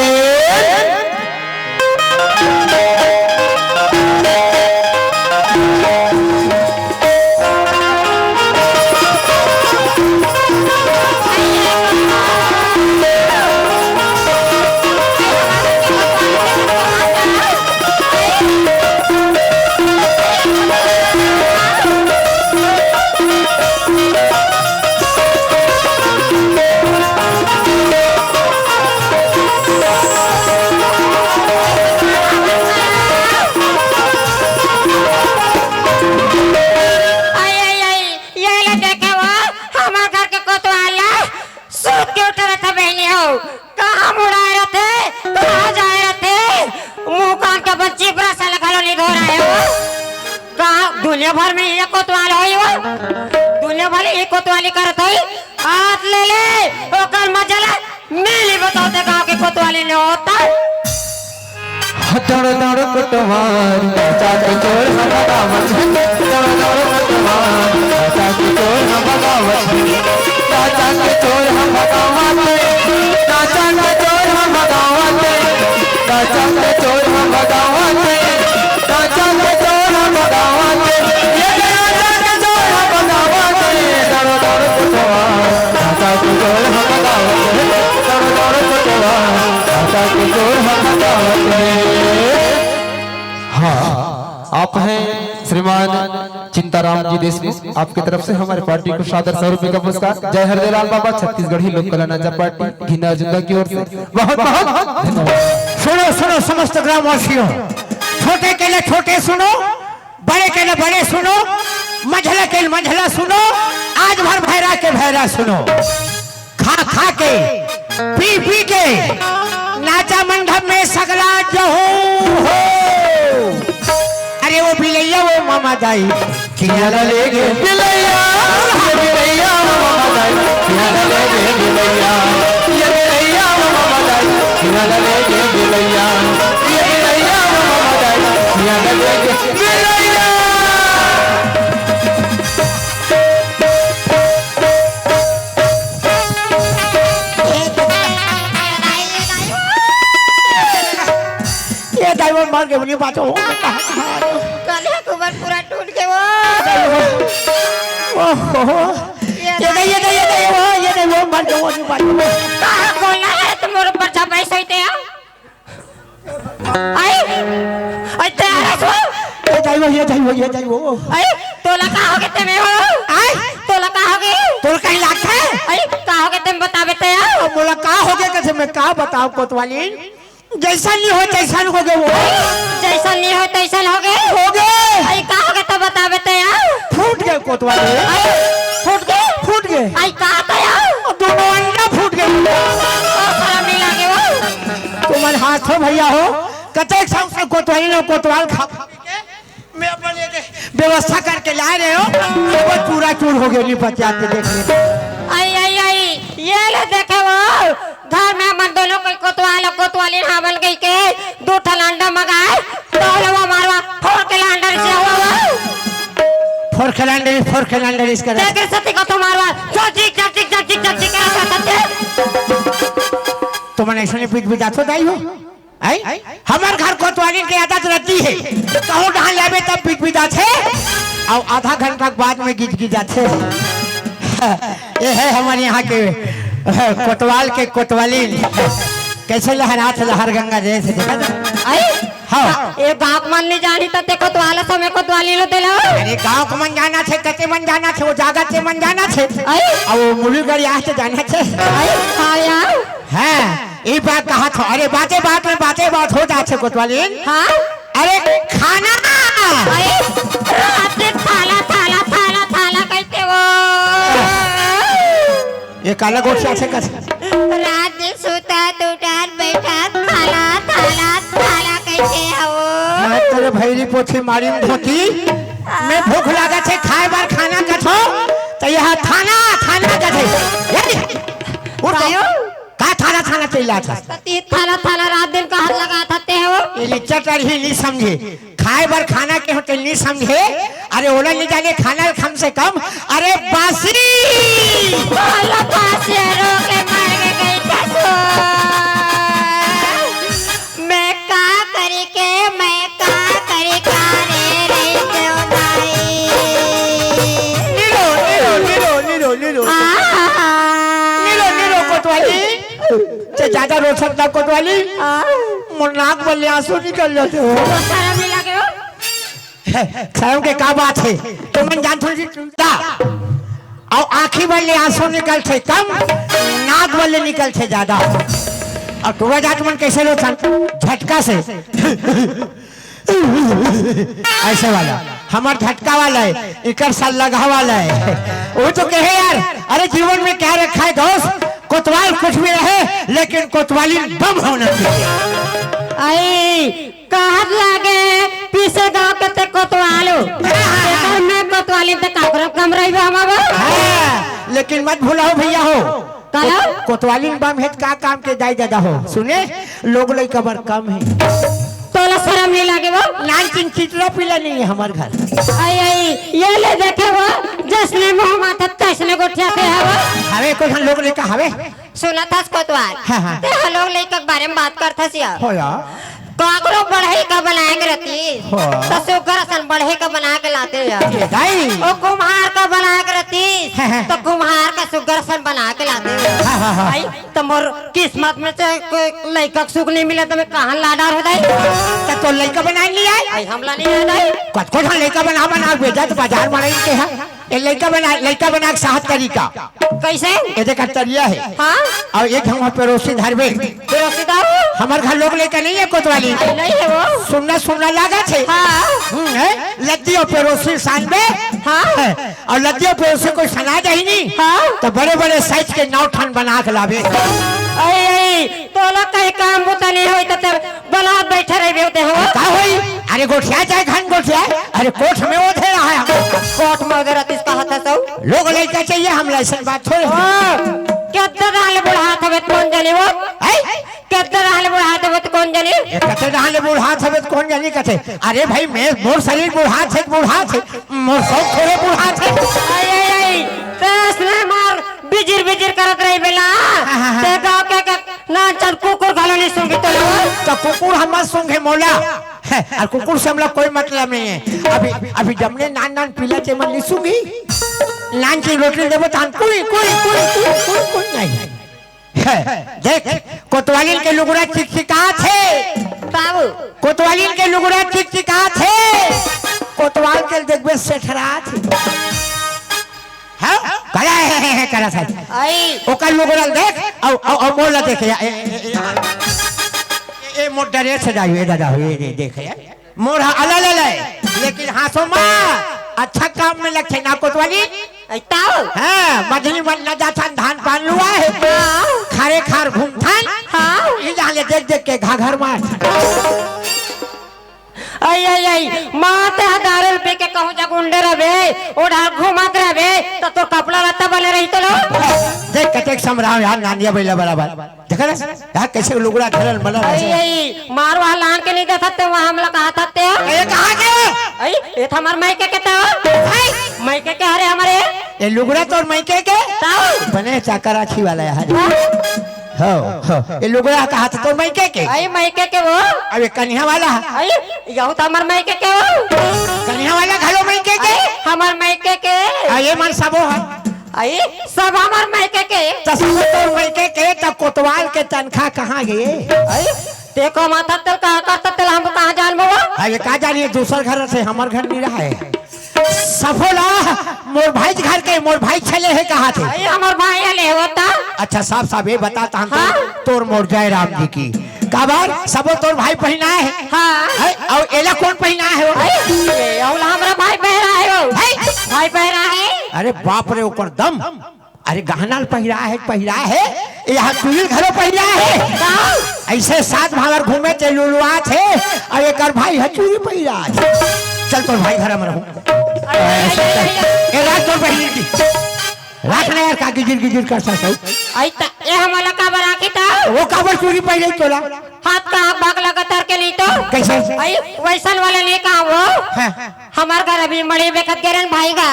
दुनिया भर में ये कोतवाल होई हो दुनिया भर ये कोतवाली करत होई हाथ ले ले ओकर मजला मेली बताते गांव के कोतवाली ने होता दौड़ दौड़ कोतवाल चाचा चोर हम बगावत दौड़ दौड़ कोतवाल चाचा चोर हम बगावत चाचा के चोर हम बगावत चाचा के चोर हम बगावत चाचा के चोर हम बगावत चाचा राम जी देशमुख आपकी तरफ से हमारे पार्टी को सादर 100 रुपए का पुरस्कार। जय हरदेलाल बाबा छत्तीसगढ़ी लोक कला नाचा पार्टी घिना जुंदा की ओर से बहुत बहुत धन्यवाद। सुनो सुनो समस्त ग्रामवासियों, छोटे के लिए छोटे सुनो, बड़े के लिए बड़े सुनो, मझला के लिए मझला सुनो, आज भर भैरा के भैरा सुनो। खा खा के पी पी के नाचा मंडप में सगला जो हो। अरे वो बिलैया वो मामा दाई किनारा ले गए बिलैया, ये बिलैया वो मामा दाई किनारा ले गए बिलैया, ये बिलैया वो मामा दाई किनारा ले गए बिलैया, ये बिलैया वो मामा दाई किनारा ले गए बिलैया। ये ड्राइवर मार के मुझे बात हो गले कुबर पूरा टूट के वो ये वो मार के वो नहीं बात कहाँ बोला है तुम और बच्चा पैसा ही थे आई आई तेरा सो ये ड्राइवर आई तोला कहाँ हो गए तुम हो आई तोला कहाँ हो गए तोर कहीं लागता है आई कहाँ हो गए तुम बता बेटे यार बोला कहाँ हो गया कैसे मैं कहाँ बताऊँ कोतवाली जैसा नहीं हो तैसा हो गए वो जैसा नहीं हो तैसा हो गए आई कहाँ हो गए तो बता बेटे यार फूट गए कोतवाली फूट गए आई कहाँ था यार दोनों अंडा फूट गए शर्म नहीं लगे वो तुम्हारे हाथ हो भैया हो कतेक से कोतवाली ने कोतवाल खा मैं अपने व्यवस्था करके ला रहे हो वो पूरा चूर हो गया नहीं बचाते देखने आई आई आई ये ले देखे वो घर में मन दोनों कोई कोतवाली हावल गई के दो ठलांडा मंगाए तो वो मारवा फोड़ के लांडर से हुआ फोर कैलेंडर इसका देखे सती को तो मारवा चोचिक तुमने ऐसे पीठ भी जातो दाई हो आई हमार घर कोतवाली के आदत रहती है कहूँ डाल लेवे तब पीठ भी जाते और आधा घंटा बाद में गिज जाते ये है हमारे यहाँ के कोतवाल के कोतवाली कैसे लहरात लहर गंगा जैसे आई हाँ ये गाँव मन नहीं जानी तो देखो तो आला समय कोतवाली लो दिला अरे गाँव को मन जाना छे कते मन जाना छे वो जागत से मन जाना छे आई और वो मुरलीगढ़ यहाँ से जाना छे आई हाँ यार हाँ ये बात कहा था अरे बातें बात हो जाते कोतवाली हाँ अरे खाना आई रात में थाला कहते वो ये काला गोठिया से कैसे रात में सूता टूटा बैठा थाला कहते हैं वो मैं तेरे भैरी पोथी मारी धोती मैं भूख लगा छे खाए बार खाना कथो तो यहाँ थाना कथे का थाना चला था थाला रात दिन का हाथ लगा था ते वो ये लिच्चा ही नहीं समझे खाए बार खाना के होते नहीं समझे अरे ओला नहीं जाने खाना कम से कम अरे बासी बोला पासे रोके मार के गई कसो मैं का करे के रे क्यों भाई नीलो कोतवाली से ज्यादा रो सकता कोतवाली मुन्नाक बोले आंसू निकल जाते हो शर्म नहीं लगे हो शर्म के का बात है तुम जान थोड़ी और आँखी वाले आंसू निकलते कम नाक वाले निकलते ज्यादा और टूरा जाट मन कैसे लो झटका से ऐसे वाला हमार झटका वाला है इकर साल लगा वाला है वो तो कहे यार अरे जीवन में क्या रखा है दोस्त कोतवाल कुछ भी रहे लेकिन कोतवाली बम होना चाहिए आई कहत लागे पीछे गांव के ते कोतवालो एकर में कोतवाली ते काकरो कम रही हमारा लेकिन मत भूलाओ भैया हो काला कोतवाली बम है का काम के जाय ज्यादा हो सुने लोग लई कबर कम है तोला शर्म नहीं लगे वो नानकिन चितरा पीला नहीं है हमारे घर आई ये ले देखे वो जसने मुंह माथा तसने गोठिया से है वो हवे को हम लोग लेका हवे सुना था कोतवाल हाँ। ते हम लोग लेके बारे में बात करता सिया हो या काकरो बढ़ई का बनाएंगे रहती हाँ। तो सुगर असन बढ़ई का बना के लाते यार दाई ओ कुम्हार का बना के रहती हाँ। तो कुम्हार का सुगर असन बना के लाते हाँ आई तो मोर किस्मत में से कोई लड़का सुख नहीं मिला तो मैं कहाँ लाडार हो जाए तो लड़का बना लिया आई हमला नहीं है नहीं कत लड़का बना भेजा तो बाजार में के है ये लड़का बना के साहत तरीका कैसे ये देखा तरिया है हाँ और एक हम पेरोसी धरबे बेरोजगार हमार घर लोग लेकर नहीं है कोतवाली नहीं है वो सुनना लागा छे हाँ लद्दी और पेरोसी सान में हाँ और लद्दी और पेरोसी को सना जाही नहीं हाँ तो बड़े बड़े साइज के 9 ठन बना के लावे आई तो लोग कहीं काम बुता नहीं होई तो बना बैठे रहे होते हो का होई अरे गोठिया चाहे घन गोठिया अरे कोठ में वो दे रहा है कोट में उधर इसका हाथ है सब लोग लड़का चाहिए हम ऐसा बात थोड़ी कितना रहले बुढ़ा था कौन जाने वो कितना रहले बुढ़ा था कौन जाने कते रहले बुढ़ा थे कौन जानी कते अरे भाई मैं मोर शरीर बुढ़ा थे मोर सब थोड़े बुढ़ा थे आई तेस ने मार बिजिर करत रही बेला ते गांव के ना चल कुकुर खालो नहीं सूंगी तो कुकुर हम सूंघे मोला और कुकुर से हमला कोई मतलब नहीं है अभी जमने नान पीला चे मन सूंघी नान की रोटी देबो तान कोई नहीं देख कोतवाली के लुगड़ा चिकचिका थे बाबू कोतवाली के लुगड़ा चिकचिका थे कोतवाल के देखबे सेठरा थे हां करा है आई ओकर लुगड़ा देख और मोला देखे ए मोर डरे से जाइए दादा ये देखे मोर अलल लेकिन हाथों में अच्छा काम में लगे ना कोतवाली ताऊ हां मधनी बनना जाता धान पान लुआ है खारे खार घूमथान हां ये जाले देख के घाघर मार आई माते हजार रुपए के कहूं जा गुंडे रहे ओढ़ा घुमात रहे तो कपड़ा लत्ता बने रही तो लो देख कतेक समराव यार नानिया बैला बराबर देखा ना यार कैसे लुगड़ा खेलल मला आई मार वहां लान के नहीं देखत वहां हमला कहा था ते ये कहां के आई ये तो हमार मायके के तो भाई मायके के हरे हमारे ये लुगड़ा तो मायके के ताऊ बने चाकराछी वाला है हो ये लुगड़ा कहा था तो मायके के आई मायके के वो अबे कन्या वाला आई यहू तो हमार मायके के वो कन्या वाला घलो मायके के हमार मायके के ये मन सबो है आई सब हमार मायके के तस्वीर तो मायके के तो कोतवाल के तनखा कहां गए आई देखो माथा तल कहां करता तल हम कहां जान बाबा अरे का जानिए दूसर घर से हमार घर नहीं रहा है सफोला मोर भाई चले है कहा थे आई हमार भाई आले होता अच्छा साहब ये बताता हम हाँ? तोर मोर जयराम जी की काबर सबो तोर भाई पहना है हां और एला कौन पहना है आई औला हमारा भाई पहरा है वो भाई पहरा है अरे बाप रे ऊपर दम अरे गहना पहिरा है यहाँ तुलिल घरों पहिरा है ऐसे सात भावर घूमे थे लुलुआ थे और एक भाई हचूरी पहिरा चल तो भाई घर में रहूं रात तो पहिरी की रखना यार का गिजिर कर सकता आई ता ये हमारा काबर आके था वो काबर चूरी पहले तोला हाथ का भाग लगा तार के लिए तो कैसे आई वैसन वाला नहीं कहा वो हमार घर अभी मड़ी बेखत गेरन भाई का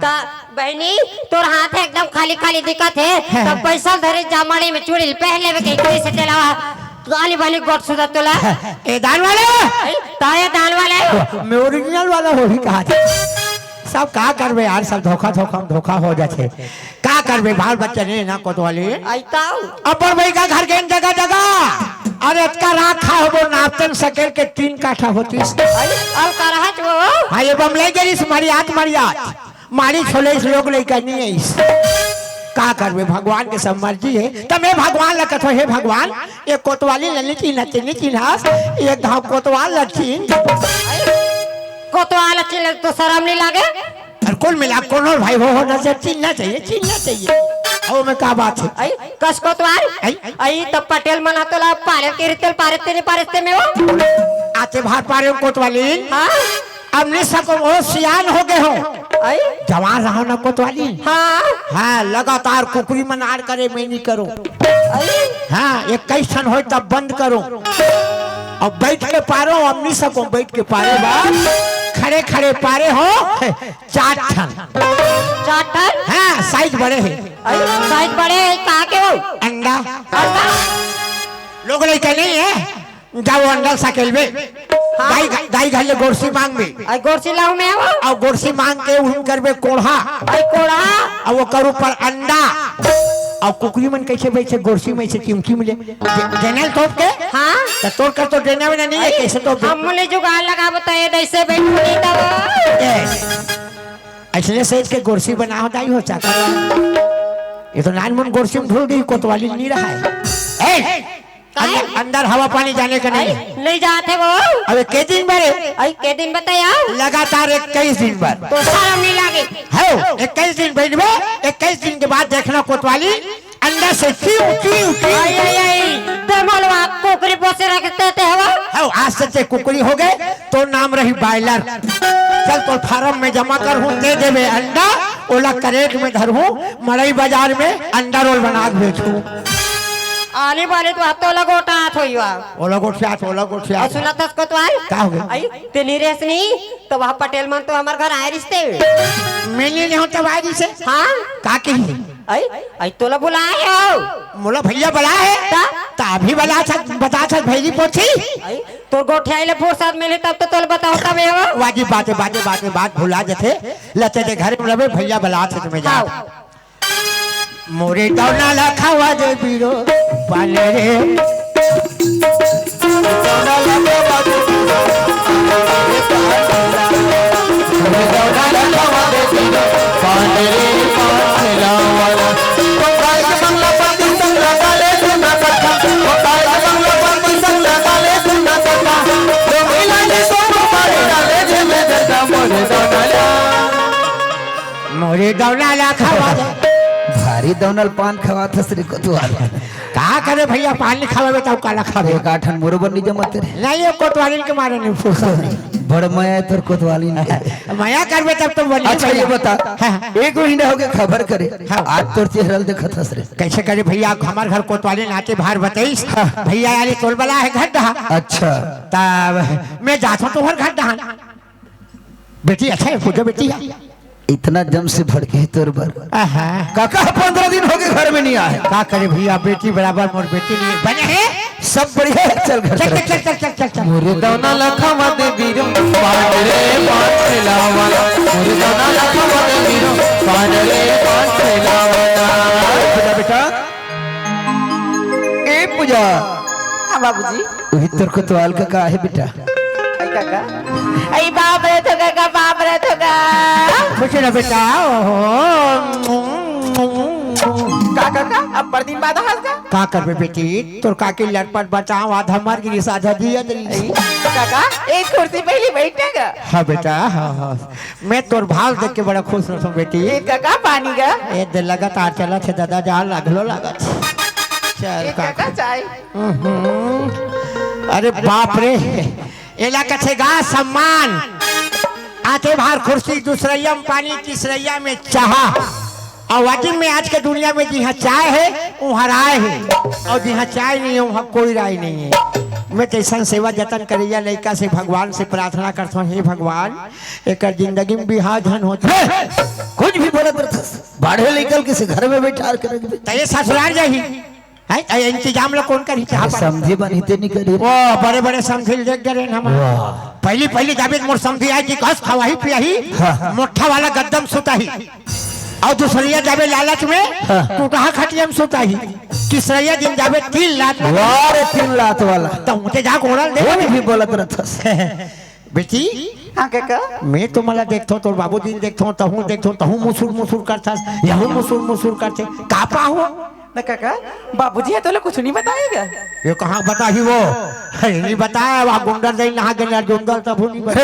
ता बहनी तोर हाथ एकदम खाली दिखत है तब पैसा धरे जामड़ी में चूड़ी पहले वे कहीं से चलावा गाली वाली गोट सुधा तोला ए दान वाले ताया दान वाले मैं ओरिजिनल वाला हो ही कहा था सब का करबे यार सब धोखा हो जाते का करबे बाल बच्चे ने ना कोतवाली आई ताऊ अपर भाई का घर के जगह अरे इतना राखा हो वो नापतन सकेल के 3 काठा होती आई अब का रहा वो हां ये बमले गई इस मरियात मारी छोले इस लोग लेकर नहीं है इस का करबे भगवान के सब मर्जी है तब मैं भगवान लगत हो हे भगवान ये कोतवाली ललिती नचनी चिन्हास ये गांव कोतवाल लचीन कोतवाल चिल्ल तो शर्म नहीं लागे और कौन मिला कौन और भाई हो नजर चिन्हना चाहिए ओ में का बात है आई कस कोतवाल आई तब पटेल मना तो ला पारे में वो आते भार पारे कोतवाली हां अब नहीं सको वो सियान हो गए हो आई जवान रहो ना कोतवाली हां लगातार कुकरी मनार करे मैं नहीं करो हाँ 21 ठन हो तब बंद करो अब बैठ के पारो अब नहीं सको बैठ के पारे बात खड़े पारे हो 4 ठन हाँ साइज बड़े है साइज बड़े कहाँ के हो अंडा लोग लेके नहीं है जाओ अंडा सकेल में दाई घर ले गोरसी मांग में आई गोरसी लाऊं मैं वो और गोरसी मांग के उन कर में कोढ़ा आई कोढ़ा और वो करू पर अंडा और कुकरी मन कैसे बैठे गोरसी में से कीमती मिले जनरल तोप के हाँ तो तोड़ कर तो देना में नहीं है कैसे तो हम मुझे जुगाड़ लगा बताए ऐसे बैठो नहीं तब ऐसे सेज के गोरसी बना होता ही हो चाहता ये तो नान मन गोरसी में ढूंढ गई कोतवाली नहीं रहा है अंदर हवा पानी जाने का नहीं जाते वो अबे के दिन भरे के दिन बताया लगातार 21 दिन भर तो शर्म नहीं लगे है 21 दिन बैठ में 21 दिन के बाद देखना कोतवाली अंदर से कुकरी पोसे रखते थे आज से कुकरी हो गए तो नाम रही बॉयलर चल तो फार्म में जमा कर हूँ दे देवे अंडा ओला करेट में धर हूँ मड़ई बाजार में अंडा रोल बना के बेचूं आने वाले तो तो लगोटा थोइवा ओला गोट से सुना तस को तो आई का हो गया आई तेनी रेस नहीं तो वह पटेल मन तो हमारे घर आए रिश्ते मिली नहीं होता भाई से हाँ का के आई आई तो बुलाए हो मोला भैया बड़ा है ता भी बड़ा बता था भैरी पोछी आई तो गोठियाले फुर्सत मिले तब तो तोल बताओ तब हो वाजी बात भुला जथे लते दे घर में रवे भैया बला थे तुम्हें जा मोरे दौना लखावा दे बीरो पाले रे दौना लखावा दे बीरो मोरे दौना लखावा दे बीरो पाले रे पाला वाला कोकाई के बंगला पाती संग लगाले सुना कथा कोकाई के बंगला पाती संग लगाले सुना कथा जो मिला ने तो पाले डाले जे में दर्दा मोरे दौना लखावा दे भारी दौनल पान खवा था श्री कोतवाल कहा करे भैया पानी खावे तब काला खावे एक आठन मोरबर नहीं जमत रे नहीं ये कोतवाली के मारे नहीं फुर्सत नहीं बड़ माया तर कोतवाली नहीं माया करबे तब तो बनी अच्छा ये बता एक महीना हो गया खबर करे आज तोर चेहरा देखत हस रे कैसे करे भैया हमार घर कोतवाली नाते बाहर बताइस भैया याली तोल बला है घर दहा अच्छा तब मैं जाता तो हर घर दहा बेटी अच्छा है पूजा बेटी इतना जम से भड़के तोर बर काका 15 दिन हो गए घर में नहीं आए का करे भैया बेटी बराबर मोर बेटी नहीं बने है सब बढ़िया है, चल घर चल चल चल चल चल चल मोरे दौना लखावा दे बीरो पांडरे पांचला वाला मोरे दौना लखावा दे बीरो पांडरे पांचला वाला बेटा ए पूजा हाँ बाबूजी वही तोर कोतवाल का है बेटा आई काका आई बाप रे तो काका खुश रह बेटा काका का अब पर दिन बाद हंस का करबे बेटी तोर काकी लटपट बचाओ आधा मर गिरी साझा दिया दरी काका एक कुर्सी पे ही बैठेगा हाँ बेटा हाँ मैं तोर भाव देख के बड़ा खुश रहूं बेटी काका पानी का ए दे लगातार चला थे दादा जा लागलो लागत चल काका चाय अरे बाप रे इलाका छे गा सम्मान आते बाहर कुर्सी दूसरैया में पानी तीसरैया में चाह और वाजिब में आज के दुनिया में जहाँ चाय है वहाँ राय है और जहाँ चाय नहीं है वहाँ कोई राय नहीं है मैं तैसा सेवा जतन करिया लड़का से भगवान से प्रार्थना करता हूँ हे भगवान एक जिंदगी में बिहार धन होता है कुछ भी बोला बाढ़े लेकर किसी घर में बैठा कर रख दे ये ससुराल जाही है इंतजाम लो कौन करी समझे बनते नहीं करी ओ बड़े बड़े समझिल देख गए हम पहली जावेद मोर समझी आई कि कस खवाही पियाही मोठा वाला गद्दम सुताही और दूसरिया जावे लालच में टूटा खटिया में सुताही तीसरिया दिन जावे 3 लाख वारे 3 लाख वाला तो मुझे जा कोड़ल दे कोई भी बोलत रहता बेटी हाँ काका मैं तो मला देखतो तो बाबूजी देखतो तहू मुसुर करता यहू मुसुर करते कापा हो ना काका बाबूजी है तो लोग कुछ नहीं बताएगा ये कहाँ बता ही वो नहीं बताया वहाँ गुंडर दे नहा गया जोंदल तब नहीं बता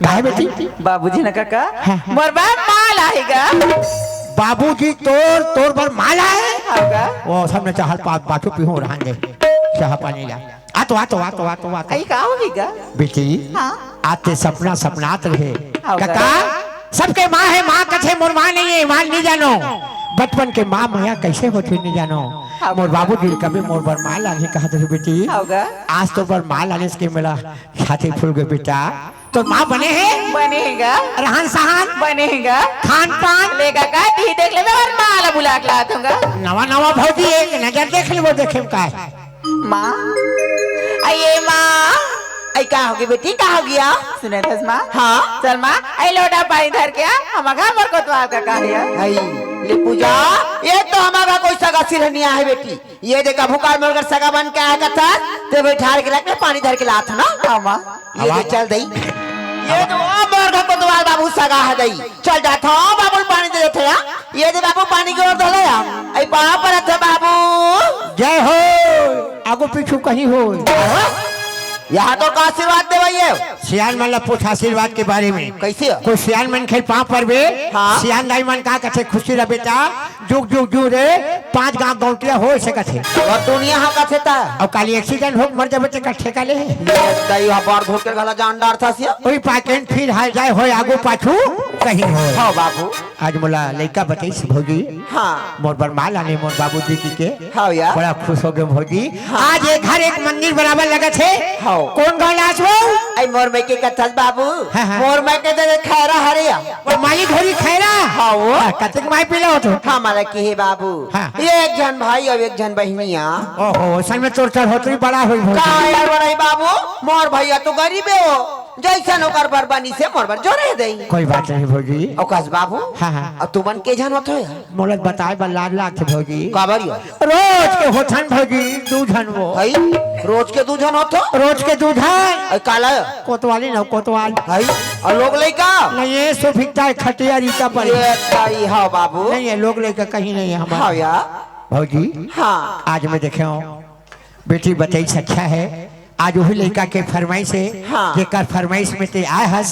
काहे बेटी बाबूजी ना काका मोर बाप माल आएगा बाबूजी तोर पर माला है होगा वो सबने चाहल पाछू पीहू रहा दे चाह पानी ला आ आई का होगा बेटी हाँ आते सपनात रहे होगा। काका सबके माँ है माँ कथे मोर माँ नहीं है माँ नहीं जानो बचपन के माँ मैया कैसे होती नहीं जानो मोर बाबू जी कभी मोर बर माँ लाने कहा थे बेटी होगा आज तो बर माँ लाने के मेरा छाती फूल गए बेटा तो माँ बने हैं बनेगा रहन सहन बनेगा खान पान ले काका दी देख ले और माला बुला के ला दूंगा नवा भौजी एक नजर देख ले वो देखे का माँ आइए माँ आई का होगी बेटी का हो गया सुने थे माँ हाँ चल माँ आई लोटा पानी धर के हम घर पर कोतवाल का कहा आई ले पूजा ये तो हमारा कोई सगा सिरहनिया है बेटी। ये देखा भूकार में अगर सगा बन के आएगा था तो बैठा के रख पानी धर के लात ना आवा ये दे चल दई ये तो मोर को द्वार बाबू सगा है दई चल जा था बाबू पानी दे देते या ये दे बाबू पानी की ओर धले या आई पाँव पर थे बाबू जय हो आगो पीछू कहीं हो। यहाँ तो का आशीर्वाद दे भैया सियान मन ला पूछ आशीर्वाद के बारे में कैसे कोई सियान मन खेल पाँव पर बे हाँ। सियान दाई मन का कथे खुशी रह बेटा जुग जुग जू रे 5 गांव गौटिया हो सके थे और दुनिया हाँ का था और काली एक्सीडेंट हो मर जाबे ते कट्ठे काले दई वहाँ बार धोख के गला जान डार था सिया ओई पाकेन फिर हाल जाए हो आगो पाछू कहीं हो। हाँ बाबू आज मोला लड़का बताई भौजी हाँ मोर बरमाल आने मोर बाबूजी की के हाँ यार बड़ा खुश हो गए भौजी। आज एक घर एक मंदिर बराबर लगा थे हाँ। कौन गाँव नाचबो आई मोर में के कथस बाबू हाँ, हाँ। मोर में के दे खैरा हरिया और माई घोड़ी खैरा हाँ वो कतक माई पीला हो तो हमारा के है बाबू हाँ। ये एक जन भाई और एक जन बहनिया ओहो असल में तोर चढ़ होतरी बड़ा हुई भौजी का यार बड़ाई बाबू मोर भैया तो गरीबे हो जैसा नौकर बरबानी से मोर बर जोरे दई कोई बात नहीं भौजी औकाश बाबू हाँ, हाँ। और तू बन के जन होत हो यार मोलत बताए बल लाड लाग थे भौजी काबरियो रोज के होथन भौजी दूधन वो हई रोज के दूधन होत हो रोज के दूधन आई काला कोतवाली ना कोतवाल हई और लोग लइका नहीं ये सो भिकता है खटिया रीता पर ये ताई हाँ बाबू नहीं है लोग लेकर कहीं नहीं है हाँ हमारा यार भौजी हाँ आज मैं देखे बेटी बताई अच्छा है आज वही लड़का के फरमाइश है हाँ। जेकर फरमाइश में ते आए हस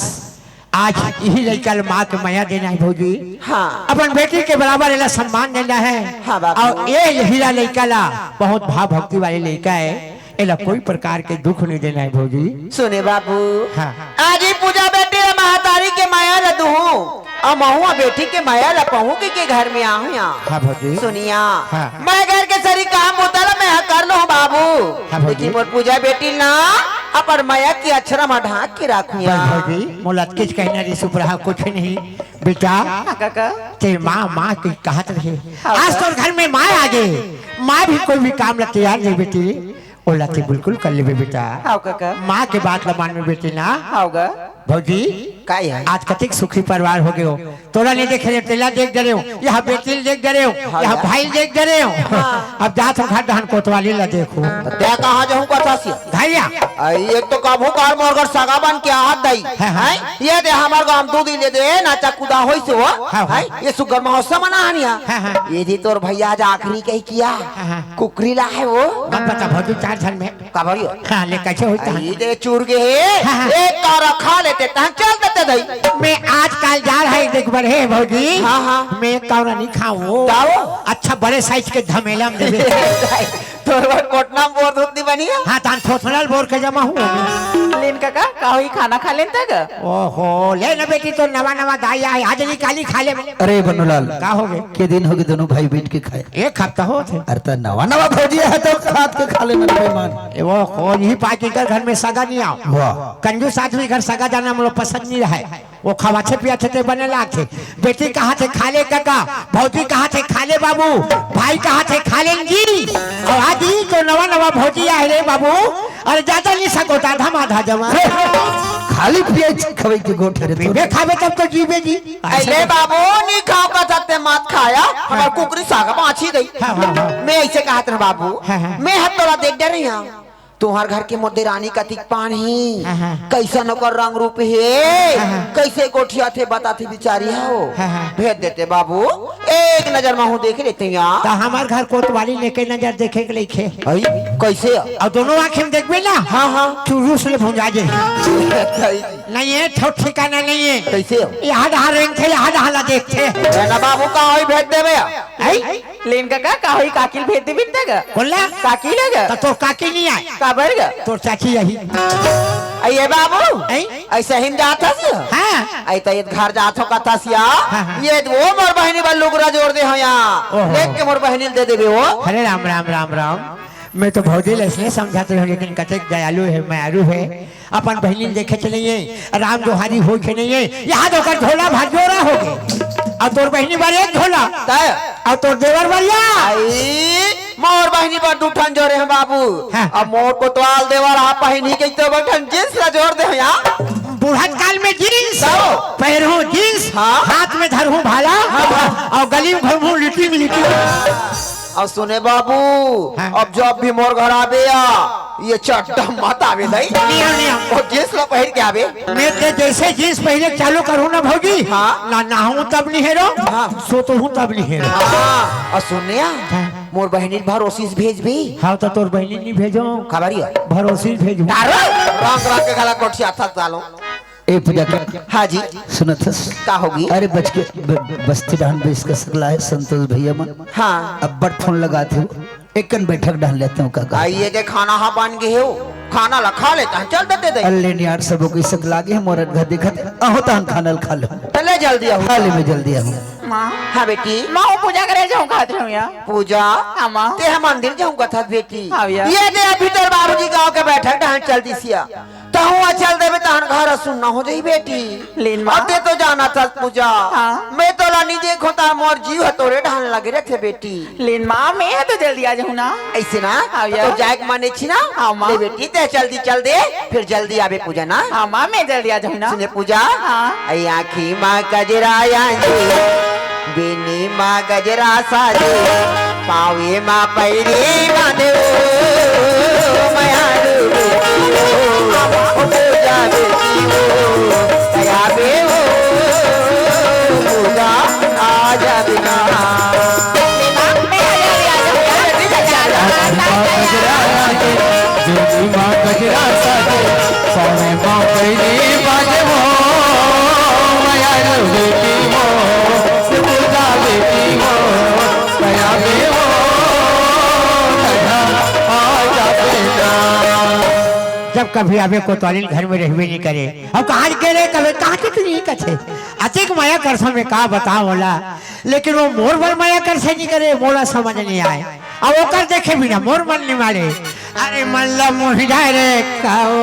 आज यही लड़का माँ के माया देना है भौजी हाँ। अपन बेटी के बराबर एला सम्मान देना है हाँ बाबू। और ये हीरा लड़का ला बहुत भाव भक्ति वाले लड़का है एला कोई प्रकार के दुख नहीं देना है भौजी। सुने बाबू हाँ। आज ही पूजा बेटी महातारी के माया ल दूं और महुआ बेटी के माया ल पहू के घर में आहू यहाँ हाँ भौजी सुनिया हाँ। मैं घर के सारी काम होता ला मैं कर लो बाबू हाँ भौजी। लेकिन मोर पूजा बेटी ना अपर माया की अक्षरा में ढाक के रखू बस भौजी मोलत किस कहना रे सुप्रहा कुछ नहीं बेटा काका ते माँ की कहत रहे आज तो घर में माँ आ गए माँ भी कोई भी काम ला तैयार नहीं बेटी ओला ते बिल्कुल कर ले बेटा हाउ काका माँ के बात ला मान में बेटी ना हाउगा भौजी का है आज कतिक सुखी परिवार हो गए हो तोरा नहीं देख रहे तेला देख गए हो यहाँ बेटी देख गए हो यहाँ भाई देख गए हो अब जात घर दहन कोतवाली ला देखो त्या कहाँ जाऊँ कथा से घाइया एक तो काबू कार मोरगर सगा बन के हाथ दई हाँ। ये दे हमार गांव दूध ले दे नाचा कूदा होई से हाँ, वो हाँ। ये सुगर महोत्सव मना हनिया हाँ। ये दी तोर भैया आज आखिरी कही किया हाँ। कुकरी ला है वो कब पता भौजी 4 साल में काबरियो हाँ ले कैसे होता है ये दे चूर के है हाँ। एक कार खा लेते तहन चल देते दई मैं आज कल जा रहा है देख बढ़े भौजी हाँ, हाँ। मैं एक कौरा नहीं खाऊं जाओ। अच्छा बड़े साइज के धमेला में देवे तोर कोटना बोर दूध नहीं बनी है हाँ तान थोथनल बोर के जमा हूँ लेन काका का होई खाना खा लेन तक ओहो ले ना बेटी तो नवा नवा दाई आई आज नहीं काली खा ले अरे बनूलाल का हो गए के दिन हो गए दोनों भाई बैठ के खाए एक हफ्ता हो थे अरे तो नवा नवा भौजी है तो खाद के खा ले मेरे मेहमान वो हो यही पार्टी कर घर में सगा नहीं आओ वाह कंजूस आदमी घर सगा जाना हम लोग पसंद नहीं रहे वो खवाचे पियाचे थे बने लाग थे बेटी कहाँ थे खा ले काका भौजी कहाँ थे खा ले बाबू भाई कहाँ थे खा ले जी और आज ही तो नवा नवा भौजी आए रे बाबू अरे ज्यादा नहीं सकोता धमाधा जमा खाली पिए खवे के गोठे रे तो वे खावे तब तो जीवे जी अरे बाबू नहीं खाओ का सकते मात खाया हमार कुकरी सागा पाछी गई हाँ, हाँ, हाँ। मैं ऐसे कहा था बाबू हाँ, हाँ। मैं हद तोरा देख डर रही हूँ तुम्हार घर के मोदे रानी का तिक पानी हाँ, हाँ। कैसा नौकर रंग रूप है कैसे गोठिया थे बताती बिचारी हो हाँ, हाँ। भेज देते बाबू एक नजर में हूँ देख लेते यहाँ तो हमार घर कोतवाली लेके नजर देखे के लिखे आई, कैसे और दोनों आंखें में देखबे ना हाँ हाँ चूरू से भुंजा जे नहीं है ठोक ठिकाना नहीं है कैसे यहाँ डहा रेंग थे यहाँ डहाला देख थे ना बाबू का होई भेज देवे आई लेन काका का होई काकिल भेज देबिन तक बोला काकी लगा तो तोर काकी नहीं आए काबर ग तोर चाची यही अये बाबू आई? ऐसे हिम जाता सी हाँ आई तो ये घर जाथो कथा सिया हाँ। ये वो मोर बहनी बल लुगरा जोड़ दे हो यहाँ ओहो। देख के मोर बहनी दे देबे हो अरे राम राम राम राम मैं तो भौजी इसलिए समझाते हूँ लेकिन कतक दयालु है मायारू है अपन बहनी देखे चलिए राम जोहारी हो के नहीं है यहाँ तो कर झोला भजोरा हो गए और तोर बहनी बार एक झोला तय और तोर देवर बरिया आई मोर बहनी पर दूठन जोड़े हैं बाबू हाँ। अब मोर कोतवाल देवर आप बहनी के तो बटन जींस ला जोड़ दे हो यहाँ बुढ़त काल में जींस जाओ। पैरों जींस हाँ। हाथ में धरू भाला और गली में घूमू लिट्टी में लिट्टी। और सुने बाबू, हाँ। अब जब भी मोर घर आवे या ये चट्टा मत आवे नहीं नियम नियम और जींस लो पहन के आवे। मैं ते जैसे जींस पहले चालू करूँ ना भौजी, हाँ। ना नहाऊं तब नहीं हेरो, हाँ। सोतो हूँ तब नहीं हेरो। हाँ, और सुनिया हाँ। मोर बहनी भरोसीस भेज भी हाँ तो तोर बहनी नहीं भेजो, खबरिया भरोसे भेजो। रंग रंग के गला कोठिया थक डालो। ए पूजा का हाँ जी, सुनत हस का होगी? अरे बच के बस्ती डान बेच का सकला है संतोष भैया मन। हाँ, अब बट फोन लगाते हो एकन बैठक डाल लेते हो काका। आइए के खाना हा बन गए हो, खाना ला खा लेता है, चल देते दे। अल्ले ने यार सबो की सक लागे है मोरत घर देखत अहो ता खाना खा लो चले जल्दी आओ। खा ले में जल्दी आओ। माँ हाँ बेटी, माँ पूजा करे जाऊँ खाते रहूँ यार। पूजा हाँ माँ। ते हम मंदिर जाऊंगा था बेटी। हाँ भैया। ये दे भीतर बाबूजी गांव के बैठक डाल चल दिसिया तो हुआ चल देवे तहन घर सुनना हो जाई बेटी। लेन माँ। अब ते तो जाना था पूजा। हाँ। मैं तो लानी देखो ता मोर जीव है तोरे ढाल लगे रखे बेटी। लेन माँ मैं तो जल्दी आ जाऊँ ना। ऐसे ना हाँ भैया। तो जाए माने छी ना। हाँ माँ। ले बेटी ते जल्दी चल दे फिर जल्दी आवे पूजा ना। हाँ माँ मैं जल्दी आ जाऊँ ना। सुने पूजा, हाँ। आई आँखी माँ गजराया बेनी माँ गजरा साजे पावे माँ पैरी बांधे मयारू पूजा बेटी हो दया बे हो पूजा आ जा बिना। माँ गजरा साजे सोने माँ पहली बाजे हो माया बेटी हो पूजा बेटी हो दया बे हो आजा बेटा। जब कभी आवे को तालिन घर में रहवे नहीं करे अब कहाँ के रे कभी कहाँ के तू नहीं कछे अतिक माया कर में का बता बोला, लेकिन वो मोर बर माया कर से नहीं करे मोला समझ नहीं आए। अब वो कर देखे भी ना मोर मन नहीं मारे, अरे मल्ला मोहि जाए रे काओ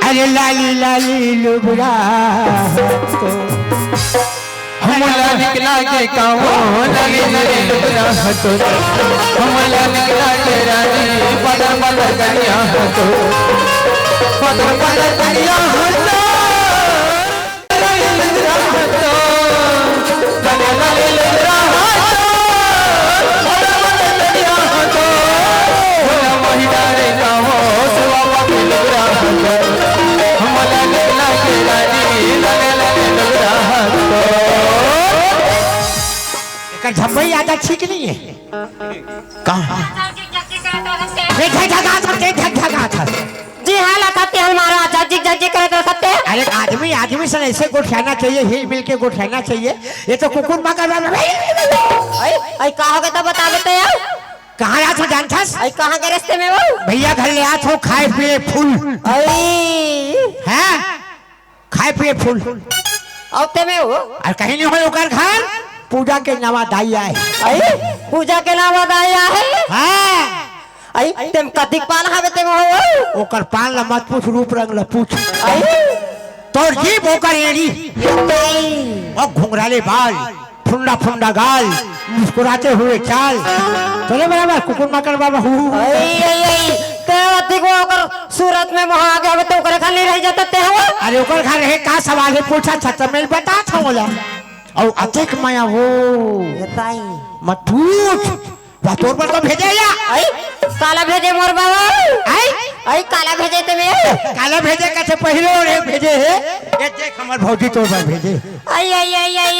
अरे लाली लाली लुबड़ा तो हमला निकला के काओ लगे लगे लुगरा हतो हमला निकला के रानी पदर पदर करिया हतो पदर पदर करिया हतो लगे लुगरा हतो लगे लगे लुगरा हतो पदर पदर करिया हतो होला महिला रे काओ सुवा के लुगरा हतो हमला निकला के रानी लगे लगे लुगरा हतो। झपई आदत ठीक नहीं है कहाँ जी हाँ लगाते हैं हमारा जजी जजी करे तो सकते हैं। अरे आदमी आदमी से ऐसे गोठियाना चाहिए, हिल मिल के गोठियाना चाहिए। ये तो कुकुर मकर आई कहाँ गए तो बता देते यार। कहाँ आया था जानता आई कहाँ के रास्ते में वो भैया घर ले आया था खाए पिए फूल है खाए पिए फूल औते में वो और कहीं नहीं हो ओकर घर पूजा के नवा दाई आए आई पूजा के नाम आया है। हाँ आई तुम कतिक पाल हवे तुम हो ओकर पान ला मत पूछ रूप रंग ला पूछ आई तोर जीभ ओकर एड़ी और घुंघराले बाल फुंडा फुंडा गाल मुस्कुराते हुए चाल चले बराबर कुकुर मकर बाबा हु आई आई आई ते अतिक वो अगर सूरत में वहां आ गया तो करे खाली रह जाते ते हो। अरे ओकर घर है का सवाल है पूछा छत में बता था बोला और अतिक माया वो बताई मत पूछ तोर पर तो भेजे या आई काला भेजे मोर बाबा आई आई काला भेजे तुम्हें काला भेजे कैसे पहले और एक भेजे है ये देख हमार भौजी तोर पर भेजे आई आई आई आई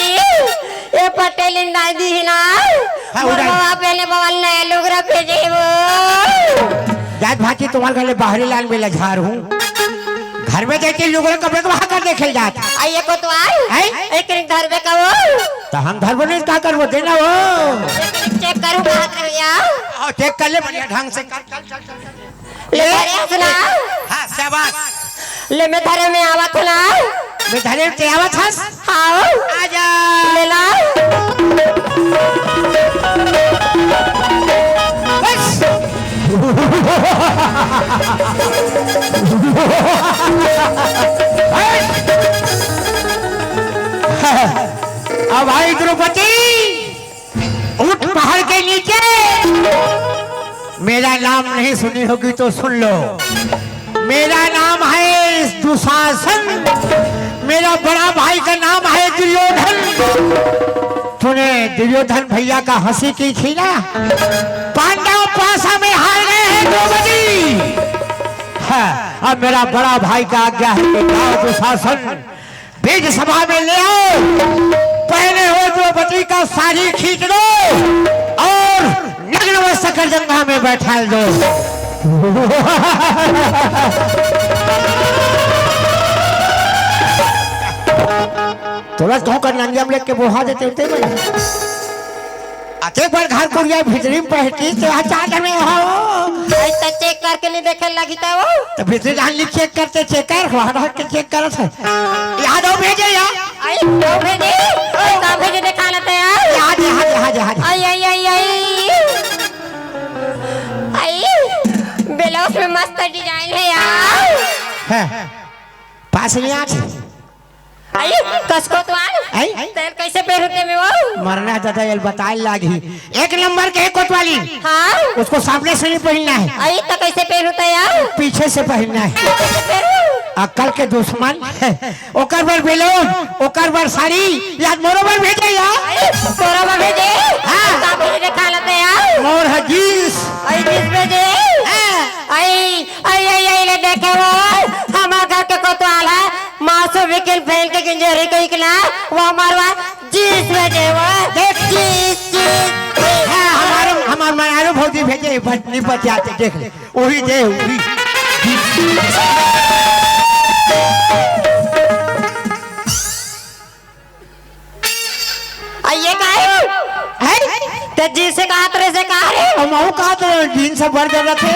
ये पटेल नाई दी है ना मोर बाबा पहले बवाल नया लोगरा भेजे वो जात भाती तुम्हारे घर बाहरी लाल में लझार हूँ घर में देखे लोगों कपड़े को वहां कर देखे जात आइए को तो आई एक घर में कहो तो हम घर बने का कर वो देना वो चेक करूं बात भैया और चेक कर ले बढ़िया ढंग से कर ले धरे सुना हां शाबाश ले मैं धरे में आवत ना मैं धरे में आवत हस हां आजा ले ला अब आई द्रौपदी उठ पहाड़ के नीचे मेरा नाम नहीं सुनी होगी तो सुन लो मेरा नाम है दुशासन दुर्योधन भैया का हंसी की थी ना, पांडव पासा में हार गए हैं द्रौपदी। हाँ, अब मेरा बड़ा भाई का आज्ञा है कि गांव दुशासन बीज सभा में ले आओ, पहले हो द्रौपदी का साड़ी खींच दो और नग्न अवस्था कर जंगा में बैठा दो। थोड़ा तो कर नंगे लेके बोहा देते होते आते पर घर को या भीतरी में पहटी तो चादर में हो ऐसा चेक करके नहीं देखे लगी था वो। तो भीतरी जान चेक करते चेकर वहां के चेक करत है। याद हो भेजे या आई तो भेजे का भेजे दिखा लेते यार। याद याद आई आई आई आई आई ब्लाउज में मस्त डिजाइन है यार। है पास नहीं आते आई कसको तो आई तेल कैसे पहनते में वो मरना दादा ये बताए लागी एक नंबर के कोतवाली। हाँ उसको सामने से नहीं पहनना है। आई तो कैसे पहनते यार पीछे से पहनना है। कैसे पहनू अक्कल के दुश्मन ओकर बर बेलोन ओकर बर साड़ी याद मोरो बर भेजे यार। तोरा में भेजे हाँ। का भेजे दिखा लेते यार। मोर है जींस आई जींस भेजे आई आई आई आई ले देखे वो हमारे घर के कोतवाल है मासू विकिल पहन के गिंजेरी को निकला वो हमारा जींस भेजे वो देख जींस जींस है हमारे मनारो भौजी भेजे पत्नी पति आते देख ले वही दे वही ये का है ते जी से कहा तेरे से कहा रे हम कहा तो जींस से भर कर रखे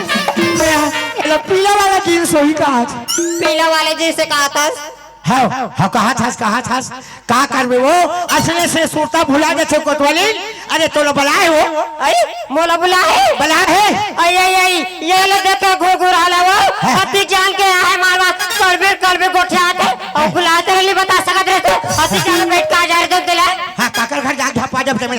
पीला वाला जींस वही कहा पीला वाले जी से कहा था हाँ कहा था का करबे वो असले से सूरता भुला गए थे कोतवाली। अरे तो लो बलाए हो आई मोला बुला है आई आई आई ये ले देखे घुर आला वो अति जान के आए मारवा करबे गोठिया के और बुलाते रही बता सकत रे तो अति जान बैठ का जा रे दिला। हां काकर घर जा झपा जब में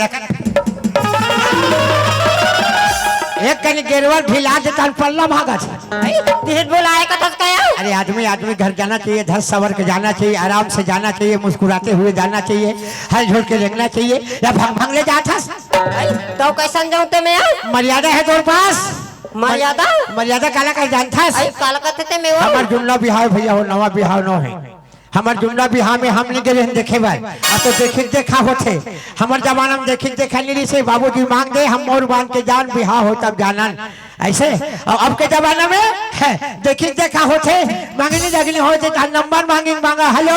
एक कनी गेरवर ढिला देता पल्ला भागा धीरे बुलाए का तस कया। अरे आदमी घर जाना चाहिए, धस सवर के जाना चाहिए, आराम से जाना चाहिए, मुस्कुराते हुए जाना चाहिए, हल झोल के देखना चाहिए या भाग ले जाता तो कैसन जाऊते मैं मर्यादा है तोर पास। मर्यादा काला कर जानता आई काला कहते मैं वो हमार जुन्ना बिहाव भैया हो नवा बिहाव न है। हमार जुन्ना बिहाव में हम नहीं गए देखे भाई आ तो देखा होते हमार जमाना में देखा नहीं से बाबूजी मांग दे हम मोर बांध के जान बिहाव हो तब जानन ऐसे। और अब के जमाना में है देखा होते मांगने जगने होते नंबर मांगा हेलो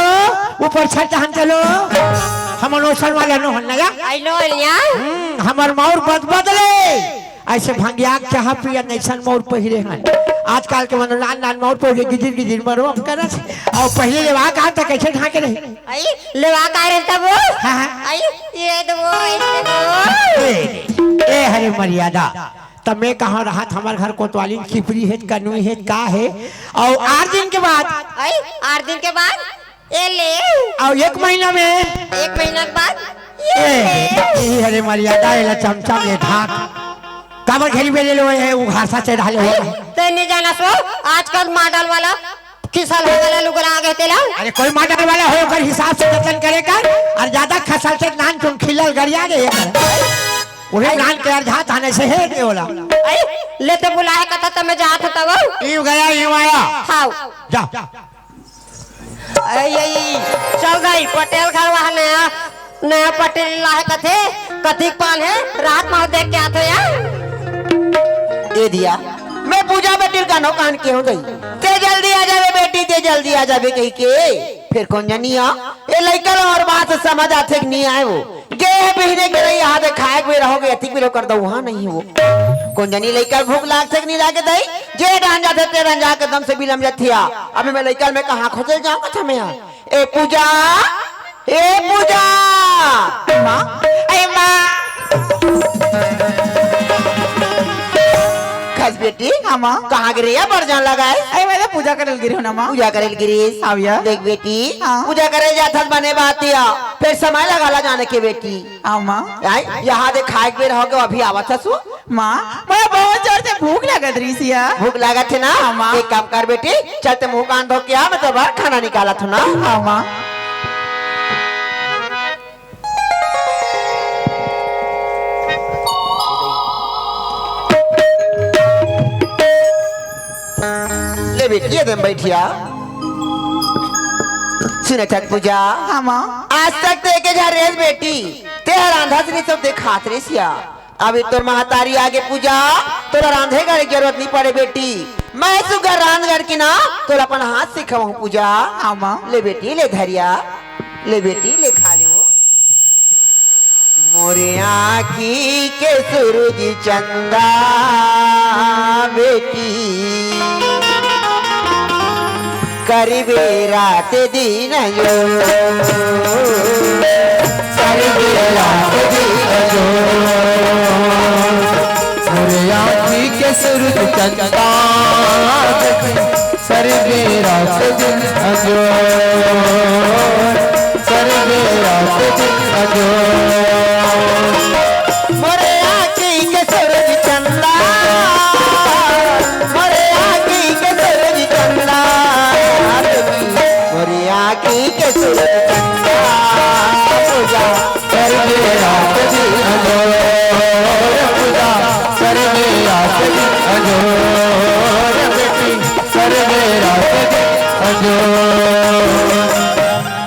ऊपर छत हम चलो हम नौसन वाला नो हन्ना आई नो लिया हमार मोर बदले ऐसे भंगिया चाह पिया नैसन मोर पहिरे हैं आजकल के मनो नान मोर पहिरे गिजिर मरो हम करत और पहले लेवा का त कैसे ढाके रहे आई लेवा का रे तब आई ये दो ए हरे मर्यादा तब मैं कहाँ रहा हमारे घर कोतवाली खिपरी है कनुई है का है। और 8 दिन के बाद आई 8 दिन के बाद ये ले और 1 महीना में 1 महीना के बाद ये हरे मर्यादा ये चमचा में ढाक काबर घेरी बेले लो है वो घासा चढ़ा ले ते नहीं जाना सो आजकल मॉडल वाला किसल वाला लुगला आ गए तेला। अरे कोई मॉडल वाला हो कर हिसाब से जतन करेगा और ज्यादा खसल से नान तुम खिलल गरिया गए उन्हें नान के अर्धा थाने से है के होला आई लेते बुलाए कथा त मैं जात था वो यूं गया यूं आया हां जा आई आई चल गई पटेल घर वाले नया पटेल लाए कथे कथी पाल है रात में देख के आते यार दे दिया मैं पूजा बेटी का नौकान के हो गई ते जल्दी आ जावे बेटी ते जल्दी आ जावे कहीं के फिर कौन जनिया ये लइका और बात समझ आते कि नहीं आए वो गे बहने के नहीं हाथ खाए भी रहोगे अति भी कर दो वहां नहीं वो कौन जनी लइका भूख लाग से नहीं लागे दई जे डान जाते ते रंग जाके दम से बिलम जथिया अबे मैं लइका में कहां खोजे जाऊं कथा में ए पूजा मां ए मां खस बेटी मां कहाँ गिरी है बरजान लगाए अरे मैं पूजा करल गिरी हूं ना मां पूजा करेल गिरीश आविया देख बेटी हाँ। पूजा करे जाथत बने बातिया फिर समय लगाला जाने के बेटी आओ मां यहाँ दे खाए के रहोगे अभी आवत हसु मां मैं बहुत जोर से भूख लगत रही सिया भूख लागत है ना हाँ, माँ। एक काम कर बेटी चलते मुंह कान धो के आ मैं तो बाहर खाना निकाला था ना आओ मां ले बेटी एकदम बैठिया सुने छठ पूजा हाँ माँ आज तक ते के जा रेस बेटी ते रांधा से सब देखात रे सिया अभी तोर महतारी आगे पूजा तोरा रांधे की जरूरत नहीं पड़े बेटी मैं सुगर रांध कर की ना तोरा अपन हाथ से खवाऊं पूजा हाँ माँ ले बेटी ले धरिया ले बेटी ले खा लो मोरे आँखी के सूरज चंदा बेटी करीबे रात दिन जो करीबे रात दिन जो मोरे आँखी के सूरज चंदा सरबे रात दिन अजो सरबे रात दिन अजो मोरे आँखी के सूरज चंदा मोरे आँखी के सूरज चंदा मोरे आँखी के सूरज चंदा पूजा सरबे रात दिन अजो पूजा सरबे रात दिन अजो बेटी सरबे रात दिन अजो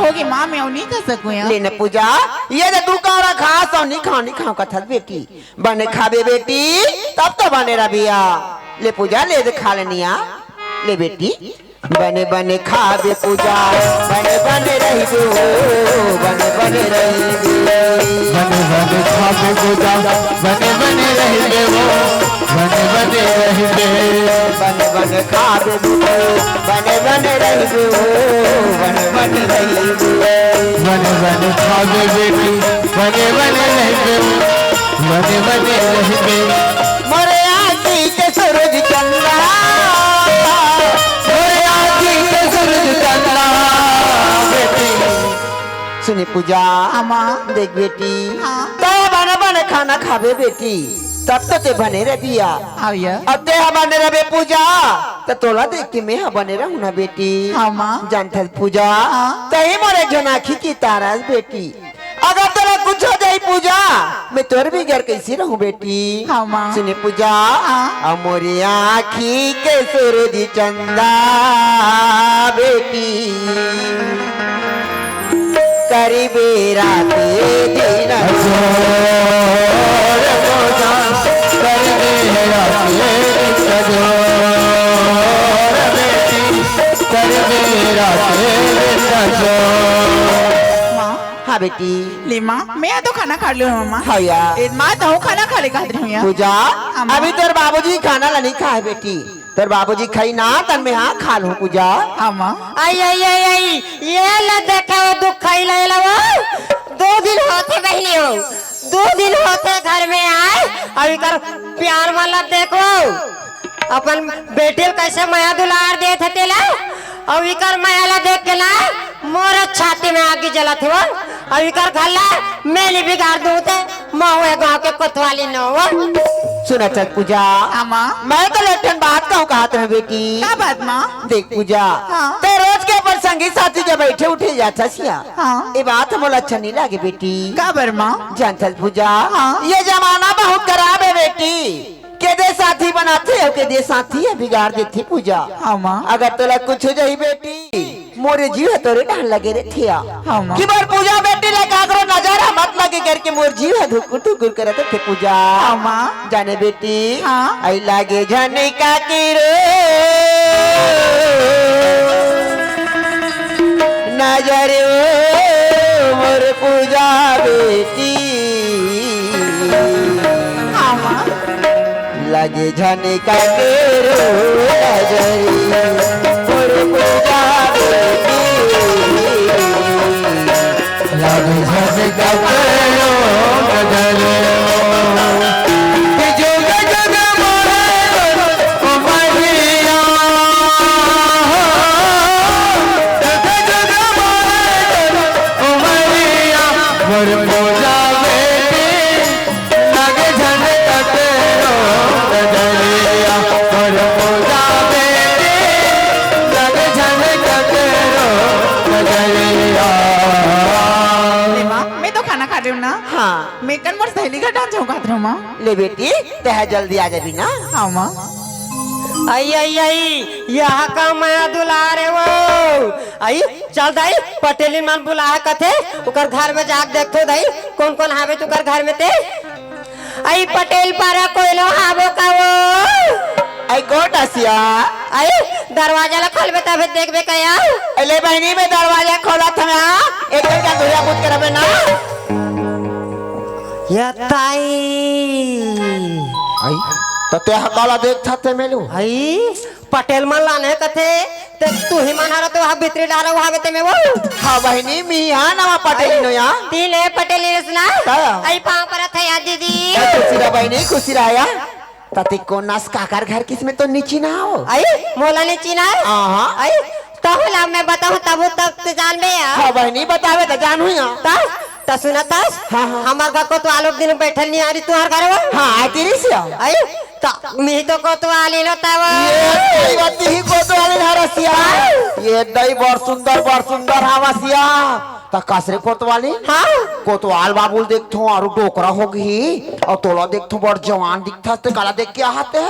होगी माँ मैं नहीं कर सकूँ यार लेने पूजा ये तो तू कौरा खास और नहीं खाओ कथल बेटी बने खाबे बेटी तब तो बने रबिया ले पूजा ले दे खा लेनिया ले बेटी बने बने खाबे पूजा बने बने रही बने बने रही बने बने खाबे पूजा बने बने रही वो बने बने रही बने बने खाबे बने बने रही बने बने रही बने बने खाबे बेटी बने बने रही बने बने रही मोरे आँखी के सूरज चंदा मोरे आँखी के सूरज चंदा बेटी सुने पूजा माँ देख बेटी हाँ। तो बने बने खाना खाबे बेटी तब तो ते बने रबिया हाँ यार अब ते बने रबे पूजा तो तोला देख के मैं बने रहूं ना बेटी हाँ माँ जानता पूजा हाँ। तही मोरे जनाखी की तारास बेटी अगर तेरा कुछ हो जाए पूजा मैं तोर भी घर कैसे रहूं बेटी हाँ माँ सुने पूजा हाँ। मोरी आँखी के सूरज चंदा बेटी करीबे राते दिन हाँ बेटी ले माँ मैं तो खाना खा लियो माँ हाँ यार माँ तो खाना खा ले खाते हूँ यार पूजा हाँ। अभी तेरे बाबूजी खाना ला नहीं खाए बेटी तेरे बाबूजी खाई ना तन में हाँ खा लूं पूजा हाँ माँ आई आई आई आई ये ल देखा वो दुख खाई ले वो 2 दिन होते बहनी हो 2 दिन होते घर में आए अभी कर प्यार वाला देखो अपन बेटे कैसे माया दुलार दे थे तेला अभी कर माया ला देख के ना मोर छाती में आगे जला थे वो अभी कर घल्ला मैंने बिगाड़ दूं थे माँ गाँव के कोतवाली न हो सुना चल पूजा हाँ माँ मैं तो लेटन बात कहूँ कहा तुम्हें बेटी क्या बात माँ देख पूजा हाँ। तो रोज के ऊपर संगी साथी जब बैठे उठे जाता सिया हाँ। ये बात हमको अच्छा नहीं लगे बेटी क्या बर माँ जानता पूजा हाँ। ये जमाना बहुत खराब है बेटी के दे साथी बनाते हो के दे साथी है बिगाड़ देती पूजा हाँ माँ अगर तोला कुछ हो जाई बेटी मोरे जीव है तोरे डाल लगे रे थिया हाँ माँ कि बार पूजा बेटी ले काकरो नजारा मत लगे करके मोर जीव है धुकुर धुकुर करते थे पूजा हाँ माँ जाने बेटी हाँ। आई लागे जाने का किरो नजर मोर पूजा बेटी हाँ माँ लगे जाने का किरो नजर मोर पूजा बेटी लगे जाने का किरो नजर ना हाँ मैं कल मोर सहेली का डांस होगा माँ ले बेटी तह जल्दी आ जाबी ना हाँ माँ आई आई आई यहाँ का मैं दुलारे वो आई चल दाई पटेली मन बुला है कथे उकर घर में जाके देखो दाई कौन कौन हावे तुकर घर में ते आई पटेल पारा कोयलो हावो का वो आई गोट आसिया आई दरवाजा ला खोल बेटा फिर देख बे कया अले बहनी में दरवाजा खोला था ना एक दिन का धुरिया पूछ कर ना या ताई आई तो ते हकाला देख था ते मेलू आई पटेल मन लाने कथे ते तू ही मन हारा तो वहां भीतरी डाला वहां में ते में वो हाँ बहनी मी यहाँ नवा पटेली नो यहाँ तीले पटेली रसना क्या? आई पांव पर थे या दीदी खुशी रहा बहनी खुशी रहा या तती को नस काकर घर किसमें तो नीची ना हो आई मोला ने चीना हाँ आई तो होला मैं बताऊं तब तो जान में या हाँ बहनी बतावे तो जानू यहाँ तो सुना तस हमार घर को तो आलोक दिन बैठल नहीं आ रही तुम्हार घर वो हाँ आई तेरी से आई तो मी तो को तो आली लो तब ये बाती ही को तो आले हरसिया ये दई बर सुंदर हवसिया ता कासरे कोतवाली हाँ कोतवाल बाबुल देखथो और डोकरा होगी और तोला देखथो बड़ जवान दिखता ते काला देख के आते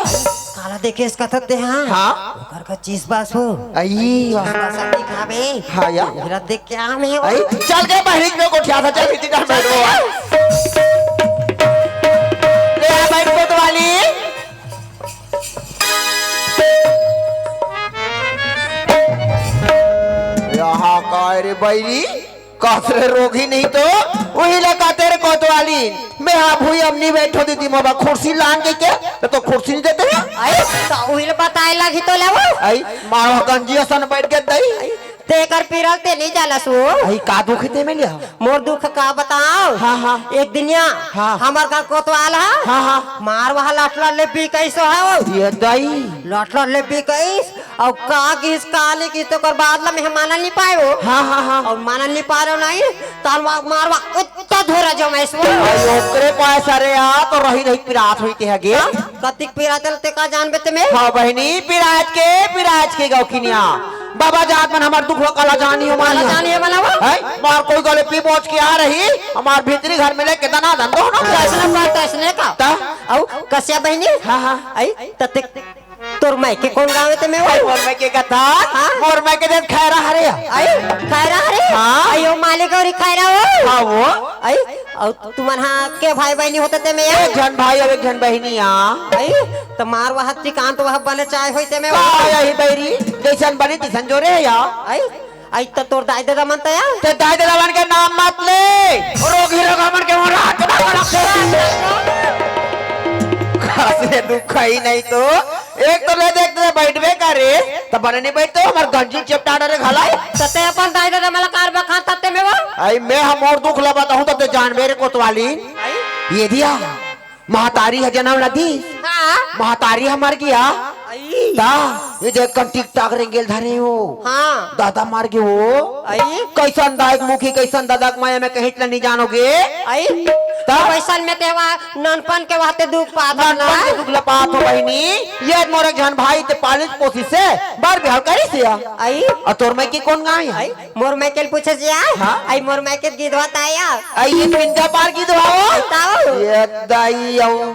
काला देखे इसका थते हाँ हाँ घर का चीज बास हो आई सब दिखावे हाँ या मेरा देख के आ मैं आई चल के बहरी में को ठिया था चल किसी का बैठो ले आ बैठ कोतवाली यहाँ का रे बैरी कसरे रोगी नहीं तो वही लगा तेरे कोतवाली मैं आप हुई अपनी बैठो दीदी मोबा कुर्सी लान के तो कुर्सी नहीं देते हैं आई तो उहिल बताए लगी तो ले वो आई मारो गंजी सन बैठ के दई ते कर पिरल ते नहीं जाला सो आई का दुख ते में लिया मोर दुख का बताओ हाँ हाँ एक दिनिया हाँ। हमार का कोतवाल है हाँ हाँ मार वहाँ लटला ले पी कैसो है वो ये दई लटला ले पी कैस और का किस काले की तो कर बाद ला मेहमान नहीं पाए वो हाँ हाँ हाँ और मानन नहीं पा रहे नहीं तार मारवा उतना धोरा जो मैं इसमें आई ओकरे पास अरे आ तो रही पिरात हुई के हगे कतिक पीरा ते का जान बेते में हाँ बहनी पिराज के गौखिनिया बाबा जात मन हमार दुख काला जानी हो काला जानी है वाला वो मार कोई गले पी पहुंच के आ रही हमार भीतरी घर में ले कितना धंधो हो ना कैसने बात कैसने का औ कसिया बहनी हाँ हाँ आई तते तोर मैं के कौन गावे ते में वो मोर में के कथा मोर में के दिन खैरा हरे आई खैरा रे हाँ। आयो मालिक और खैरा वो हाँ वो आई और तुमन हाँ के भाई बहनी होते ते में एक जन भाई और एक जन बहनी आई तो मार वह चिकान तो वह बने चाय होते में यही बैरी जैसन बनी तिसन जोरे या आई आई तो तोर दाई दादा मनता या ते दाई दादा के नाम मत ले रोगी रोगमन के मोरा खासे दुख ही नहीं तो एक तो ले देखते बैठबे करे तो बने नहीं बैठते हमार गंजी चपटा डरे घलाई तते अपन दाई दादा मला कार बखा तते में वो आई मैं हम और दुख लबाता हूं तो जान मेरे कोतवाली आई ये दिया महतारी है जन्म लदी हां महतारी हमार किया आई ता ये देख कर टिक टाक रेंगेल धरे हो हां दादा मार के हो आई कैसन दायक मुखी कैसन दादा माया में कहीं नहीं जानोगे आई तो वैसल में ते वहाँ ननपन के वाते दुख पाता ना दुख लपात हो बहनी ये मोर जन भाई ते पालित पोसी से बार बिहार करी से आई और तोर में की कौन गाय आई मोर मैकेल पूछे जिया हाँ? आई मोर मैकेल गिधवा ताया आई ये पिंजा पार की दवाओ ताओ ये दाई आओ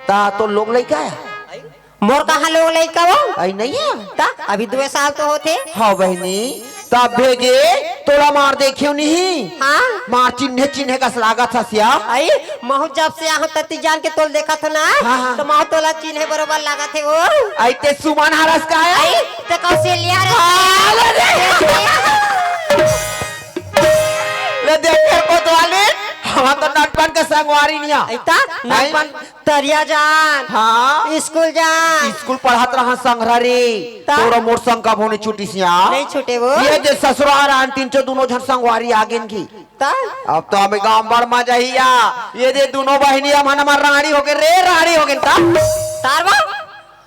ता तो लोग लेके आया मोर कहाँ लोग लइका वो आई नहीं है ता अभी 2 साल तो होते हाँ बहनी तब भेगे तोड़ा मार देखियो नहीं हाँ मार चिन्हे चिन्हे का लागत था सिया आई महु जब से यहाँ तत्ती जान के तोल देखा था ना हाँ। तो महु तोला चिन्हे बरोबर लगा थे वो आई ते सुमन हरस का है आई तो कौशल्या रे ले देख कर कोतवाली हम तो नटपन के संगवारी निया ऐता नटपन तरिया जान हाँ स्कूल जान स्कूल पढ़ात रहा संघरा रे ता? तोरा मोर संग का होने छुट्टी सिया नहीं छूटे वो ये जे ससुराल आन 3 दोनों झन संगवारी आगेन की ता अब तो हमें गांव बड़ मजा ही या ये दे दोनों बहनी हम हमार रानी हो गए रे रानी हो गए ता तारवा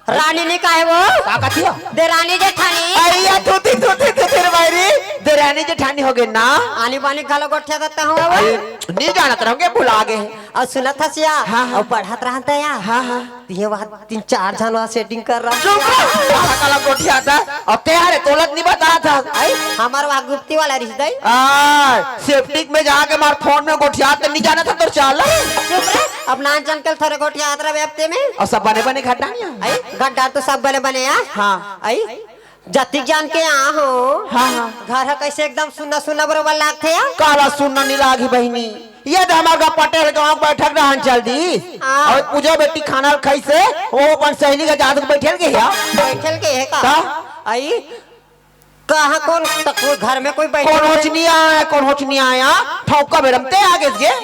रानी ने काहे वो का कथिया दे रानी जेठानी आइया तूती तेरे बारी दे रानी जेठानी हो गए ना आनी बानी खालो गोठिया देता हूँ नहीं जानत रहोगे भुला गए और सुनत हसिया और पढ़त रहता या ये बात 3-4 जन सेटिंग कर रहा काला काला गोठिया था अब तैयार है तोलत नहीं बता था आई हमार वहाँ गुप्ती वाला रिश्ता सेफ्टिक में जाके मार फोन में गोठिया तो नहीं जाना था तो चल चुप रहे अब ना जन कल थोड़े गोटिया आदरा व्याप्ते में और सब बने बने घटा नहीं आई गड्ढा तो सब बने बने या हाँ आई जतिक जान के यहाँ हो घर है कैसे एकदम सुना सुना बरोबर लागते या काला सुनना नहीं लागी बहनी ये तो हमारा पटेल गांव बैठक रहन चल दी और पूजा बेटी खाना खाई से वो अपन सहेली का जादू बैठल के या बैठल के है का आई कहाँ कौन कोई घर में कोई बैठे कौन होचनी आया कौन होचनी आया ठौका बेरमते आगे से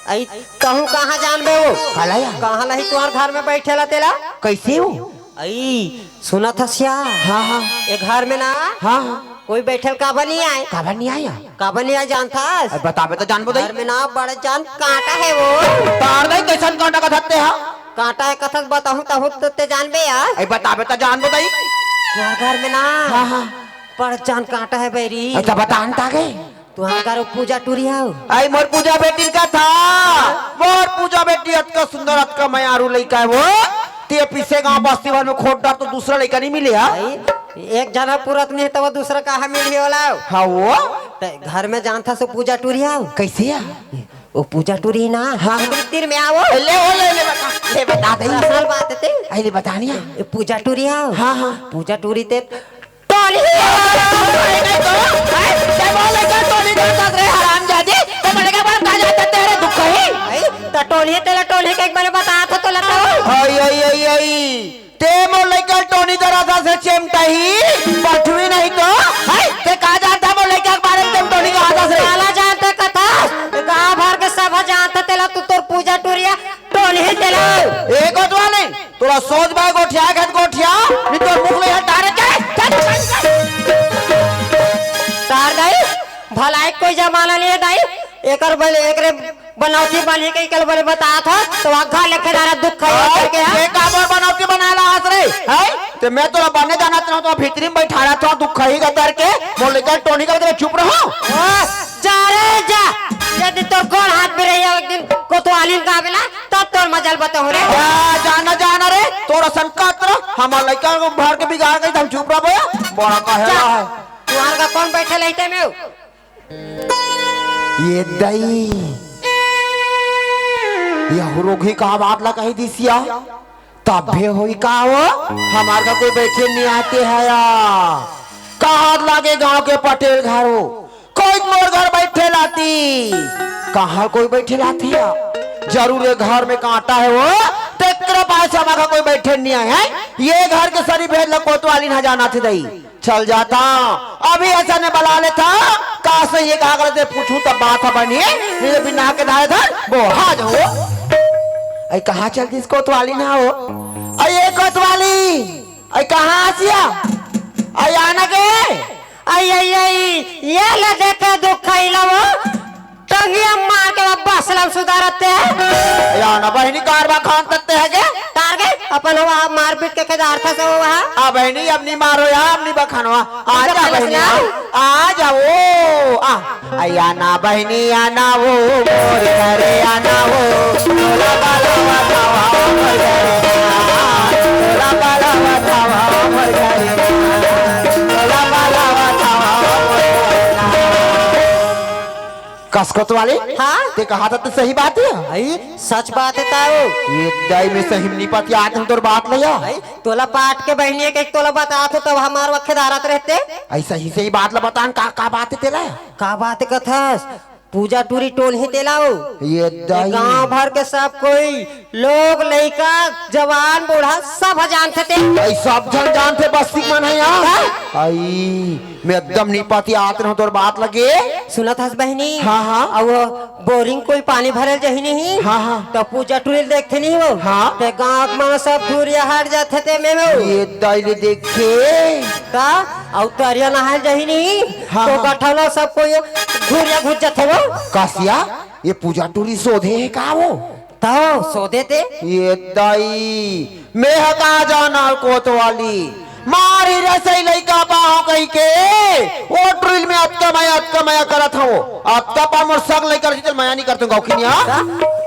आई कहूँ कहाँ जानबे वो काला या कहाँ लही तुम्हार घर में बैठे ला तेला कैसे हो आई सुना था सिया हाँ ये घर में ना कोई बैठल काबा नहीं आए काबर नहीं आया काबा नहीं आए जानता बताबे तो जान घर में ना बड़े जान कांटा है वो तार दई कैसन कांटा का धत्ते हा कांटा है कथक बताऊं तो ते जानबे यार आई बताबे तो जान बताई घर में ना बड़ जान कांटा है बैरी अच्छा बतान तागे तुम्हारे घर पूजा टूरी है आई मोर पूजा बेटी का था मोर पूजा बेटी अतका सुंदर अतका मयारू लड़का है वो ते पीछे गांव बस्ती भर में खोट डाल तो दूसरा लड़का नहीं मिले हा एक जना पूरत नहीं तो दूसरा कहाँ मिली होला हाँ वो घर में जानता सो पूजा टूरी है कैसे है वो पूजा टूरी ना हाँ तीर में आओ ले बता दे असल बात है आई ले बतानिया पूजा टूरी है हाँ पूजा टूरी ते टोली टोली तेला टोली के एक बार बता तो लगा ते मोर लइका टोनी दराजा से चेमटाही पठवी नहीं तो ते का जानता मोर लइका के बारे में टोनी का आधा से काला जानते कथा गांव भर के सब जानते तेला तू तोर पूजा टूरिया टोली तेला एक गोठवा नहीं तोरा सोच बाय गोठिया खत गोठिया नहीं तो मुख ले हटारे तार दाई भलाई कोई जमाना नहीं है दाई एकर बल एकरे बनौती बनी के कल बड़े बता था तो आगा लेके दारा दुख है करके ये काबर बनौती बनाला हाथ रे है ते मैं तोरा बने जाना था तो भीतरी में बैठा रहा था दुख ही का करके मोर लेकर टोनी का तेरे चुप रहो जा रे जा यदि तोर गोड़ हाथ में रही एक दिन को तो आलिम का बेला तब तोर मजल बताओ रे जाना जाना रे तोरा संकट हमार लइका को भर के बिगाड़ गई हम चुप रहो बड़ा कहेला है तुम्हार का कौन बैठे लेते में ये दई यह रोगी का बात ला कही दिसिया तब भी होई का वो हमार का कोई बैठे नहीं आते है या कहाँ लागे गांव के पटेल घर हो कोई मोर घर बैठे लाती कहाँ कोई बैठे लाती है जरूर ये घर में कांटा है वो तेरे पास हमारा कोई बैठे नहीं आए हैं ये घर के सरी भेद ला कोतवाली ना जाना थे दई चल जाता अभी ऐसा ने बुला ले था कहा से ये कहा करते पूछूं तब बात बनी मेरे बिना के दाए था वो हाँ जो ऐ कहाँ चलती इस कोतवाली ना हो अये कोतवाली ऐ कहाँ आसिया ऐ आना के ये ले देखे दुख खैला वो टंगिया मार के बसलम सुधारते हैं या ना बहनी कारवा खान करते हैं के टारगेट अपन वहाँ मारपीट के केदार था से वहाँ आ बहनी अब नहीं मारो या अब नहीं बखानो आ जा बहनी आ जाओ आ ना बहनी आना वो मोर घरे आना वो तोला बाला बतावा मोर घरे तोला बाला बतावा मोर घरे तोला बाला बतावा मोर घरे कसकत वाले हाँ ते कहा था तो सही बात है आई सच बात है ताऊ ये दाई में सही नहीं पाती आज हम तोर बात लिया तोला पाट के बहनी के तोला बता तो तब हमार वक्त दारत रहते ऐसा ही सही बात ला बतान का बात है तेरा का बात कथस पूजा टूरी टोल ही तेलाओ ये गांव भर के सब कोई लोग लड़का जवान बूढ़ा सब जानते थे सब जन जानते बस्ती मन है यार आई मैं एकदम नहीं पाती आते हो तोर बात लगे सुनत हस बहनी हाँ और वो बोरिंग कोई पानी भरल जही नहीं हाँ तो पूजा टूरी देखते नहीं हो हाँ ते गांव में सब दूरिया हट जाते थे में ये दाइले देखे का अवतरिया नहाल जही नहीं तो गठौला सब कोई दूरिया घुस जाते वो कासिया ये पूजा टूरी सोधे है का वो तो सोधे थे ये दाई मैं हका जाना कोतवाली मारी रसई लइका बाहो कही के वो ड्रिल में अतका मया करत हो अतका पा मोर सग लइका चल मया नहीं करते गाँव की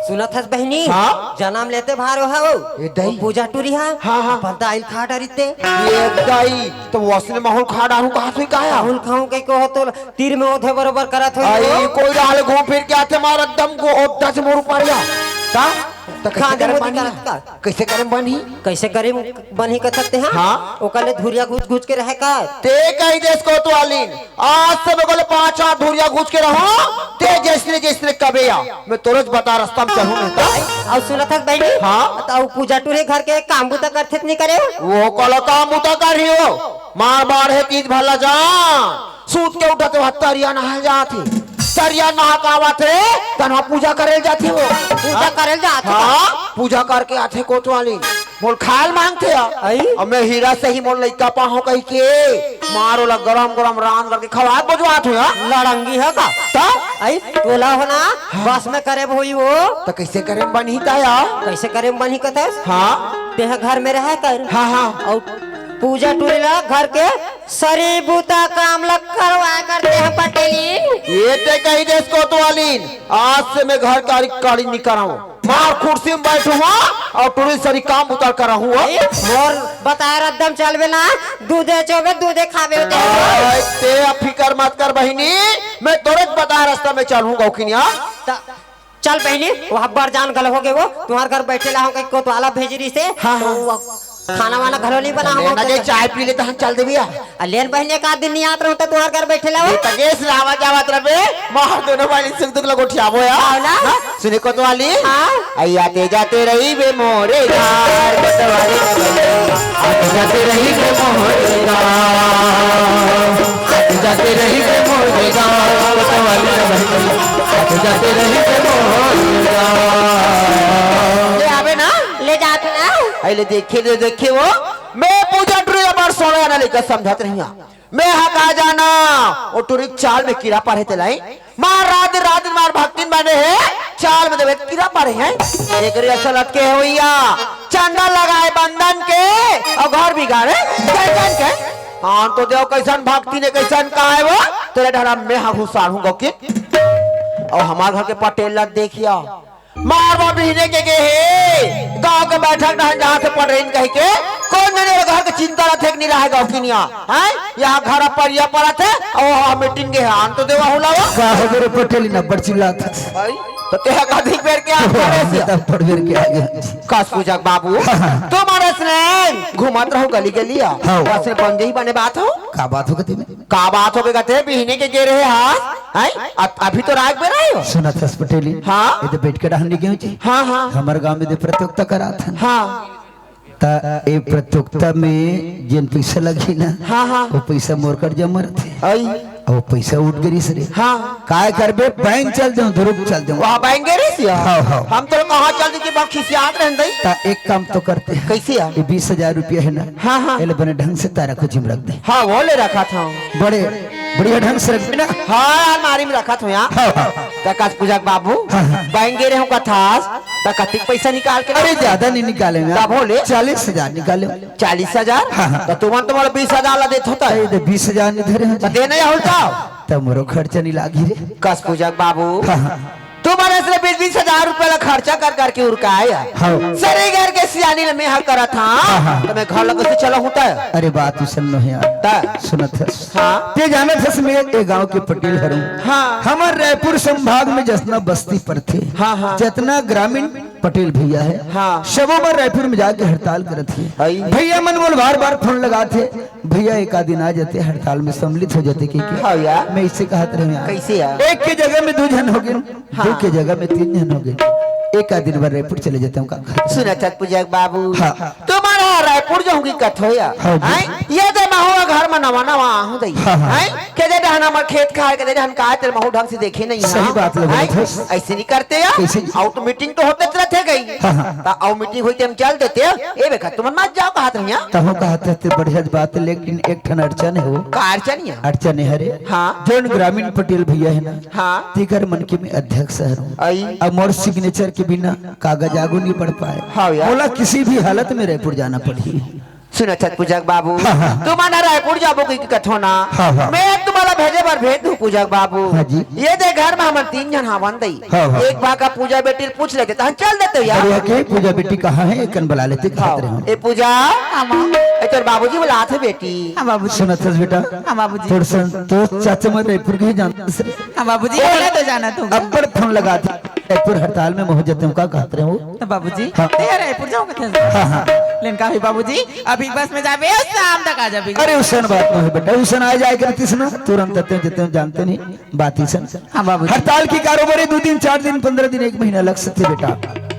सुना था बहनी हाँ? जन्म लेते भारो है ये दई। वो पूजा टूरी है हाँ, हाँ। बनता आइल खा डरीते ये दाई तो वसने माहौल खा डालू कहाँ से कहा राहुल खाऊं के को तो तीर में ओथे बरोबर करत आई हो कोई राल घूम फिर के आते मारा दम को ओटा से मोर पड़िया ता तो कैसे खाने करे मोदी बनी करत का। कैसे करे बनी कैसे करे बनी कर सकते हैं हाँ। ओकले धुरिया घुस घुस के रहे का ते कही देश को तो आलीन आज से बगल 5 हाथ धुरिया घुस के रहो ते जैसने कबे आ मैं तुरंत बता रास्ता में चलूं नहीं और सुना था बहनी हाँ? तो पूजा टूरे घर के काम बुता करते नहीं करे वो कल काम उता कर रही हो मार बार है तीज भला जान सूत के उठते हत्तरिया नहा जाती सरिया नहा कावा थे तनहा पूजा करे जाती वो पूजा करे जात हाँ पूजा करके आते कोतवाली मोल खाल मांगते अब मैं हीरा से ही मोल लइका पाहो कही के मारो ला गरम गरम रान करके खवात बजवात हो लड़ंगी है का ता आई तोला होना बस में करे होई हो तो कैसे करे बनी ताया कैसे करे बनी कथे हाँ तेह घर में रह कर हाँ हाँ और पूजा टूरेला घर के सरी बूता काम लग करवा करते हैं पटेली ये ते कही देश कोतवाली आज से मैं घर का गाड़ी नहीं कराऊं मार कुर्सी में बैठूंगा और टूरी सारी काम उतर कर रहूंगा मोर बताए रद्दम चलवे ना दूधे चोबे दूधे खावे होते हैं ते अब फिकर मत कर बहिनी मैं तुरंत बता रास्ता में चलूंगा किनिया चल बहनी वहाँ बर जान गल हो गए वो तुम्हारे घर बैठे ला कहीं कोतवाला भेजरी से हाँ, हाँ। तो खाना वाना घरों नहीं बना लेना जे चाय पी लेते हम चल दे भैया लेन बहने का दिन नहीं आता रहता तुम्हारे घर बैठे ला ये तगेस रावा जावत रबे मार दोनों वाली सुख दुख लगो ठियाबो या ना? हाँ? सुने कोतवाली हाँ? आई आते जाते रही बे मोरे यार कोतवाली आते जाते रही बे मोरे आते जाते रही बे मोरे गाँव कोतवाली आते जाते रही बे मोरे गाँव ले आवे ना ले जाते ना आइले देखे वो मैं पूजा टुरी बार सोना ना लेकर समझात रहिया मैं हका जाना वो टुरी चाल में कीड़ा पारे तलाई मार रात मार भक्तिन बने है चाल में देवे कीड़ा पारे हैं एक असल के होइया चंदा लगाए बंधन के और घर बिगाड़े कैसन के हाँ तो देव कैसन भक्ति ने कैसन कहा है वो तेरे ढारा मैं हुसार हूँ गौकित और हमारे घर के पटेल ला देखिया मारवा बिहने के हे गांव के बैठक जहाँ से पढ़ रही कह के कौन ने घर के चिंता रखे नहीं रहा गाँव की है यहाँ घर पर यह पड़ा थे और मीटिंग के हां तो देवा होला का हो गरे पटेली न बड़चिला था तो तेहा का अधिक बेर के तब पड़वेर के आगे काश पूजक बाबू तुम्हारे स्नेह घुमत रहो गली गली बस बन गई बने बात हो का बात हो गती में का बात हो गए बिहने के गे रहे हाथ है अभी तो राग में रहे हो सुना था पटेली हाँ? ये तो बैठ के रहने क्यों जी हाँ हाँ हमारे गांव में तो प्रतियोगिता करा था हाँ ता ए प्रतियोगिता में जिन पैसा लगी ना हाँ हाँ वो पैसा मोर कर जमा थे आई वो पैसा उठ गई सरे हाँ काय करबे बैंक चल जाऊं धरुप चल जाऊं वहाँ पाएंगे रे सिया हाँ, हाँ। हम तो कहाँ चल दी बात खिसियात रहते ता एक काम तो करते हैं कैसे यार ये 20,000 रुपया है ना हाँ, हाँ। ये बने ढंग से तारा को जिम रख दे हाँ वो ले रखा था बड़े बढ़िया ढंग से रख देना हाँ अलमारी में रखा था यहाँ हाँ, हाँ। तकाश पूजक बाबू हाँ, हाँ। बैंक गे रहे हो कथास कतिक पैसा निकाल के अरे ज्यादा नहीं निकालेंगे तब बोले 40,000 निकाले 40,000 हाँ, हाँ। तो तुम तुम्हारा 20,000 ला देते होता है 20,000 नहीं धरे हैं तो देना या होता तब मोरो खर्चा नहीं लागी रे कस पूजक बाबू हाँ, हाँ। तुम्हारे से 20,000 रुपए का खर्चा कर करके उड़का आया हाँ। सरे घर के सियानी ने मैं करा था हाँ। तो मैं घर लगे से चला होता है अरे बात तू सुन लो यार सुनत है हाँ। ते जाने थे मैं एक गांव के पटेल हरूं हाँ। हमारे रायपुर संभाग में जतना बस्ती पर थे हाँ, हाँ। जितना ग्रामीण पटेल भैया है हाँ। सबों में रायपुर में जाके हड़ताल करते थे आई। भैया मन बोल बार फोन लगाते भैया एक आध दिन आ जाते हड़ताल में सम्मिलित हो जाते कि हाँ यार। मैं इससे कहते रहे कैसे यार? एक के जगह में 2 जन हो गए 2 के जगह में 3 जन हो गए एक आध दिन भर रायपुर चले जाते हैं सुना छत पूजक बाबू हाँ। तुम्हारा रायपुर जाऊंगी कथोया हाँ, ये तो महू घर में नवा आहू दई हाँ, हाँ। के दे हन हमर खेत खाए के दे हन का तेरे महू ढंग से देखे नहीं सही बात लगा हैं? था। ऐसे नहीं करते यार कैसे? और तो मीटिंग तो होते रहते गई हाँ, हाँ। ता और मीटिंग होई हम चल देते ए बेखा तुम मत जाओ कहत रहिया तहो कहते थे बढ़िया बात लेकिन एक ठन अड़चन है वो कार चनिया अड़चन है हरे हाँ। जोन ग्रामीण पटेल भैया है ना हाँ। तिगर मन के में अध्यक्ष है आई। अब मोर सिग्नेचर के बिना कागज आगू नहीं बढ़ पाए हाँ यार। बोला किसी भी हालत में रायपुर जाना पड़ी सुनो छठ पूजक बाबू हाँ, हाँ। तुम्हारा रायपुर जाबो की कथो ना हाँ, हाँ। मैं तुम्हारा भेजे बार भेज दूं पूजक बाबू हाँ जी। ये दे घर में हमारे 3 जन हावन दई हाँ, हाँ। एक भाग का पूजा बेटी पूछ लेते तो हम चल देते हो अरे यार के पूजा बेटी कहाँ है कन बुला लेते खाते रहो ए पूजा ए तोर बाबूजी बुलात है बेटी हाँ बाबूजी सुना था बेटा हाँ बाबूजी थोड़ा सा तो चाचा मैं रायपुर के ही जानते से हाँ बाबूजी बोला तो जाना तू अब्बर फोन लगा था रायपुर हड़ताल में मोहजते का कहते रहे हो बाबूजी हाँ। ते रायपुर जाओ कथे हाँ हाँ लेकिन काफी बाबूजी अभी बस में जाबे शाम तक आ जाबे अरे उसन बात नहीं है बेटा उसन आ जाए करती सुना तुरंत आते जितने जानते नहीं बात ही सन हाँ बाबूजी हड़ताल की कारोबारी 2 दिन 4 दिन 15 दिन 1 महीना लग सकते बेटा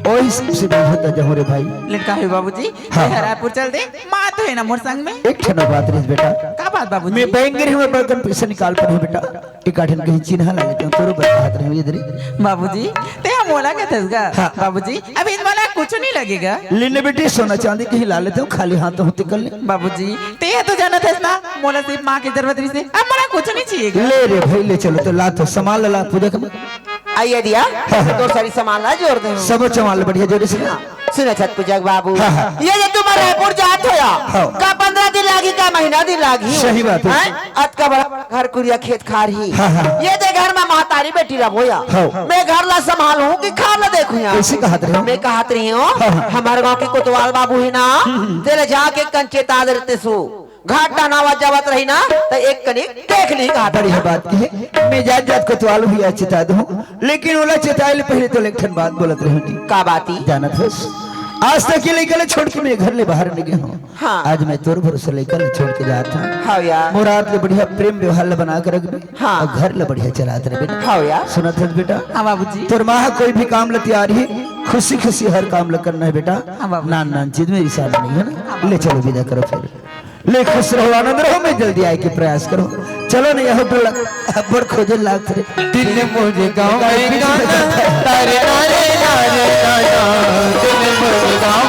वही सबसे बड़ी होता जहो रे भाई लेकिन काफी बाबूजी हाँ। ते रायपुर चल दे मां तो है ना मोर संग में एक ठना बात रही बेटा का बात बाबूजी मैं बैंक गृह में बर्तन पैसा निकाल पर हूँ बेटा एक आठन कहीं चिन्ह ला लेते हूँ तोरो बात रहे इधर बाबूजी ते हम बोला के थसगा हाँ। बाबूजी अभी इनवाला कुछ नहीं लगेगा लेने बेटी सोना चांदी कहीं ला लेते हूँ खाली हाथ होते कल ले बाबूजी ते तो जाना था ना मोला सिर्फ माँ की जरूरत रही से अब मला कुछ नहीं चाहिए ले रे भाई ले चलो तो ला तो सामान ला पूजा कर आइए दिया तो सारी सामान ला जोड़ दे सब चमाल बढ़िया जोड़े से सुनो छठ पूजक बाबू हाँ, हाँ। ये जो तुम रायपुर जात हो या हाँ। का 15 दिन लागी का महीना दिन लागी सही बात है। हैं? अत का बड़ा घर कुरिया खेत खार ही हाँ, हाँ। ये दे घर में महतारी बेटी रहो या हाँ। मैं घर ला संभालूं कि खा ला देखूं या कैसे कहत रहे हो? मैं कहत रही हूँ हाँ, हाँ। हमारे गांव के कोतवाल बाबू है ना तेरे जाके कंचे ताद रहते सो घाट डानावा जावत रही ना तो एक कनिक देख ली कहा बढ़िया बात की है मैं जात जात को तो भी चिता दूं लेकिन ओला चिताइल पहले तो लेखन बात बोलत रही थी का बाती जाना था आज तक ये लेकर छोड़ के मेरे घर ले बाहर निकले हूँ हाँ। आज मैं तोर भरोसे लेकर छोड़ के जाता हूँ हाँ यार मुराद ले बढ़िया प्रेम व्यवहार ले बना कर रख दे हाँ। और घर ले बढ़िया चलाते रहे बेटा हाँ यार सुना था बेटा हाँ बाबूजी तोर माँ कोई भी काम ले तैयार है खुशी खुशी हर काम ले करना है बेटा हाँ बाबू। नान नान चीज मेरी साथ नहीं है ना ले चलो विदा करो फिर ले खुश रहो आनंद रहो मैं जल्दी आए के प्रयास करो चलो नहीं यह बड़ खोजल लाग रे दिल मुझे गाँव में गाना तारे नारे नारे गाना दिल मुझे गाँव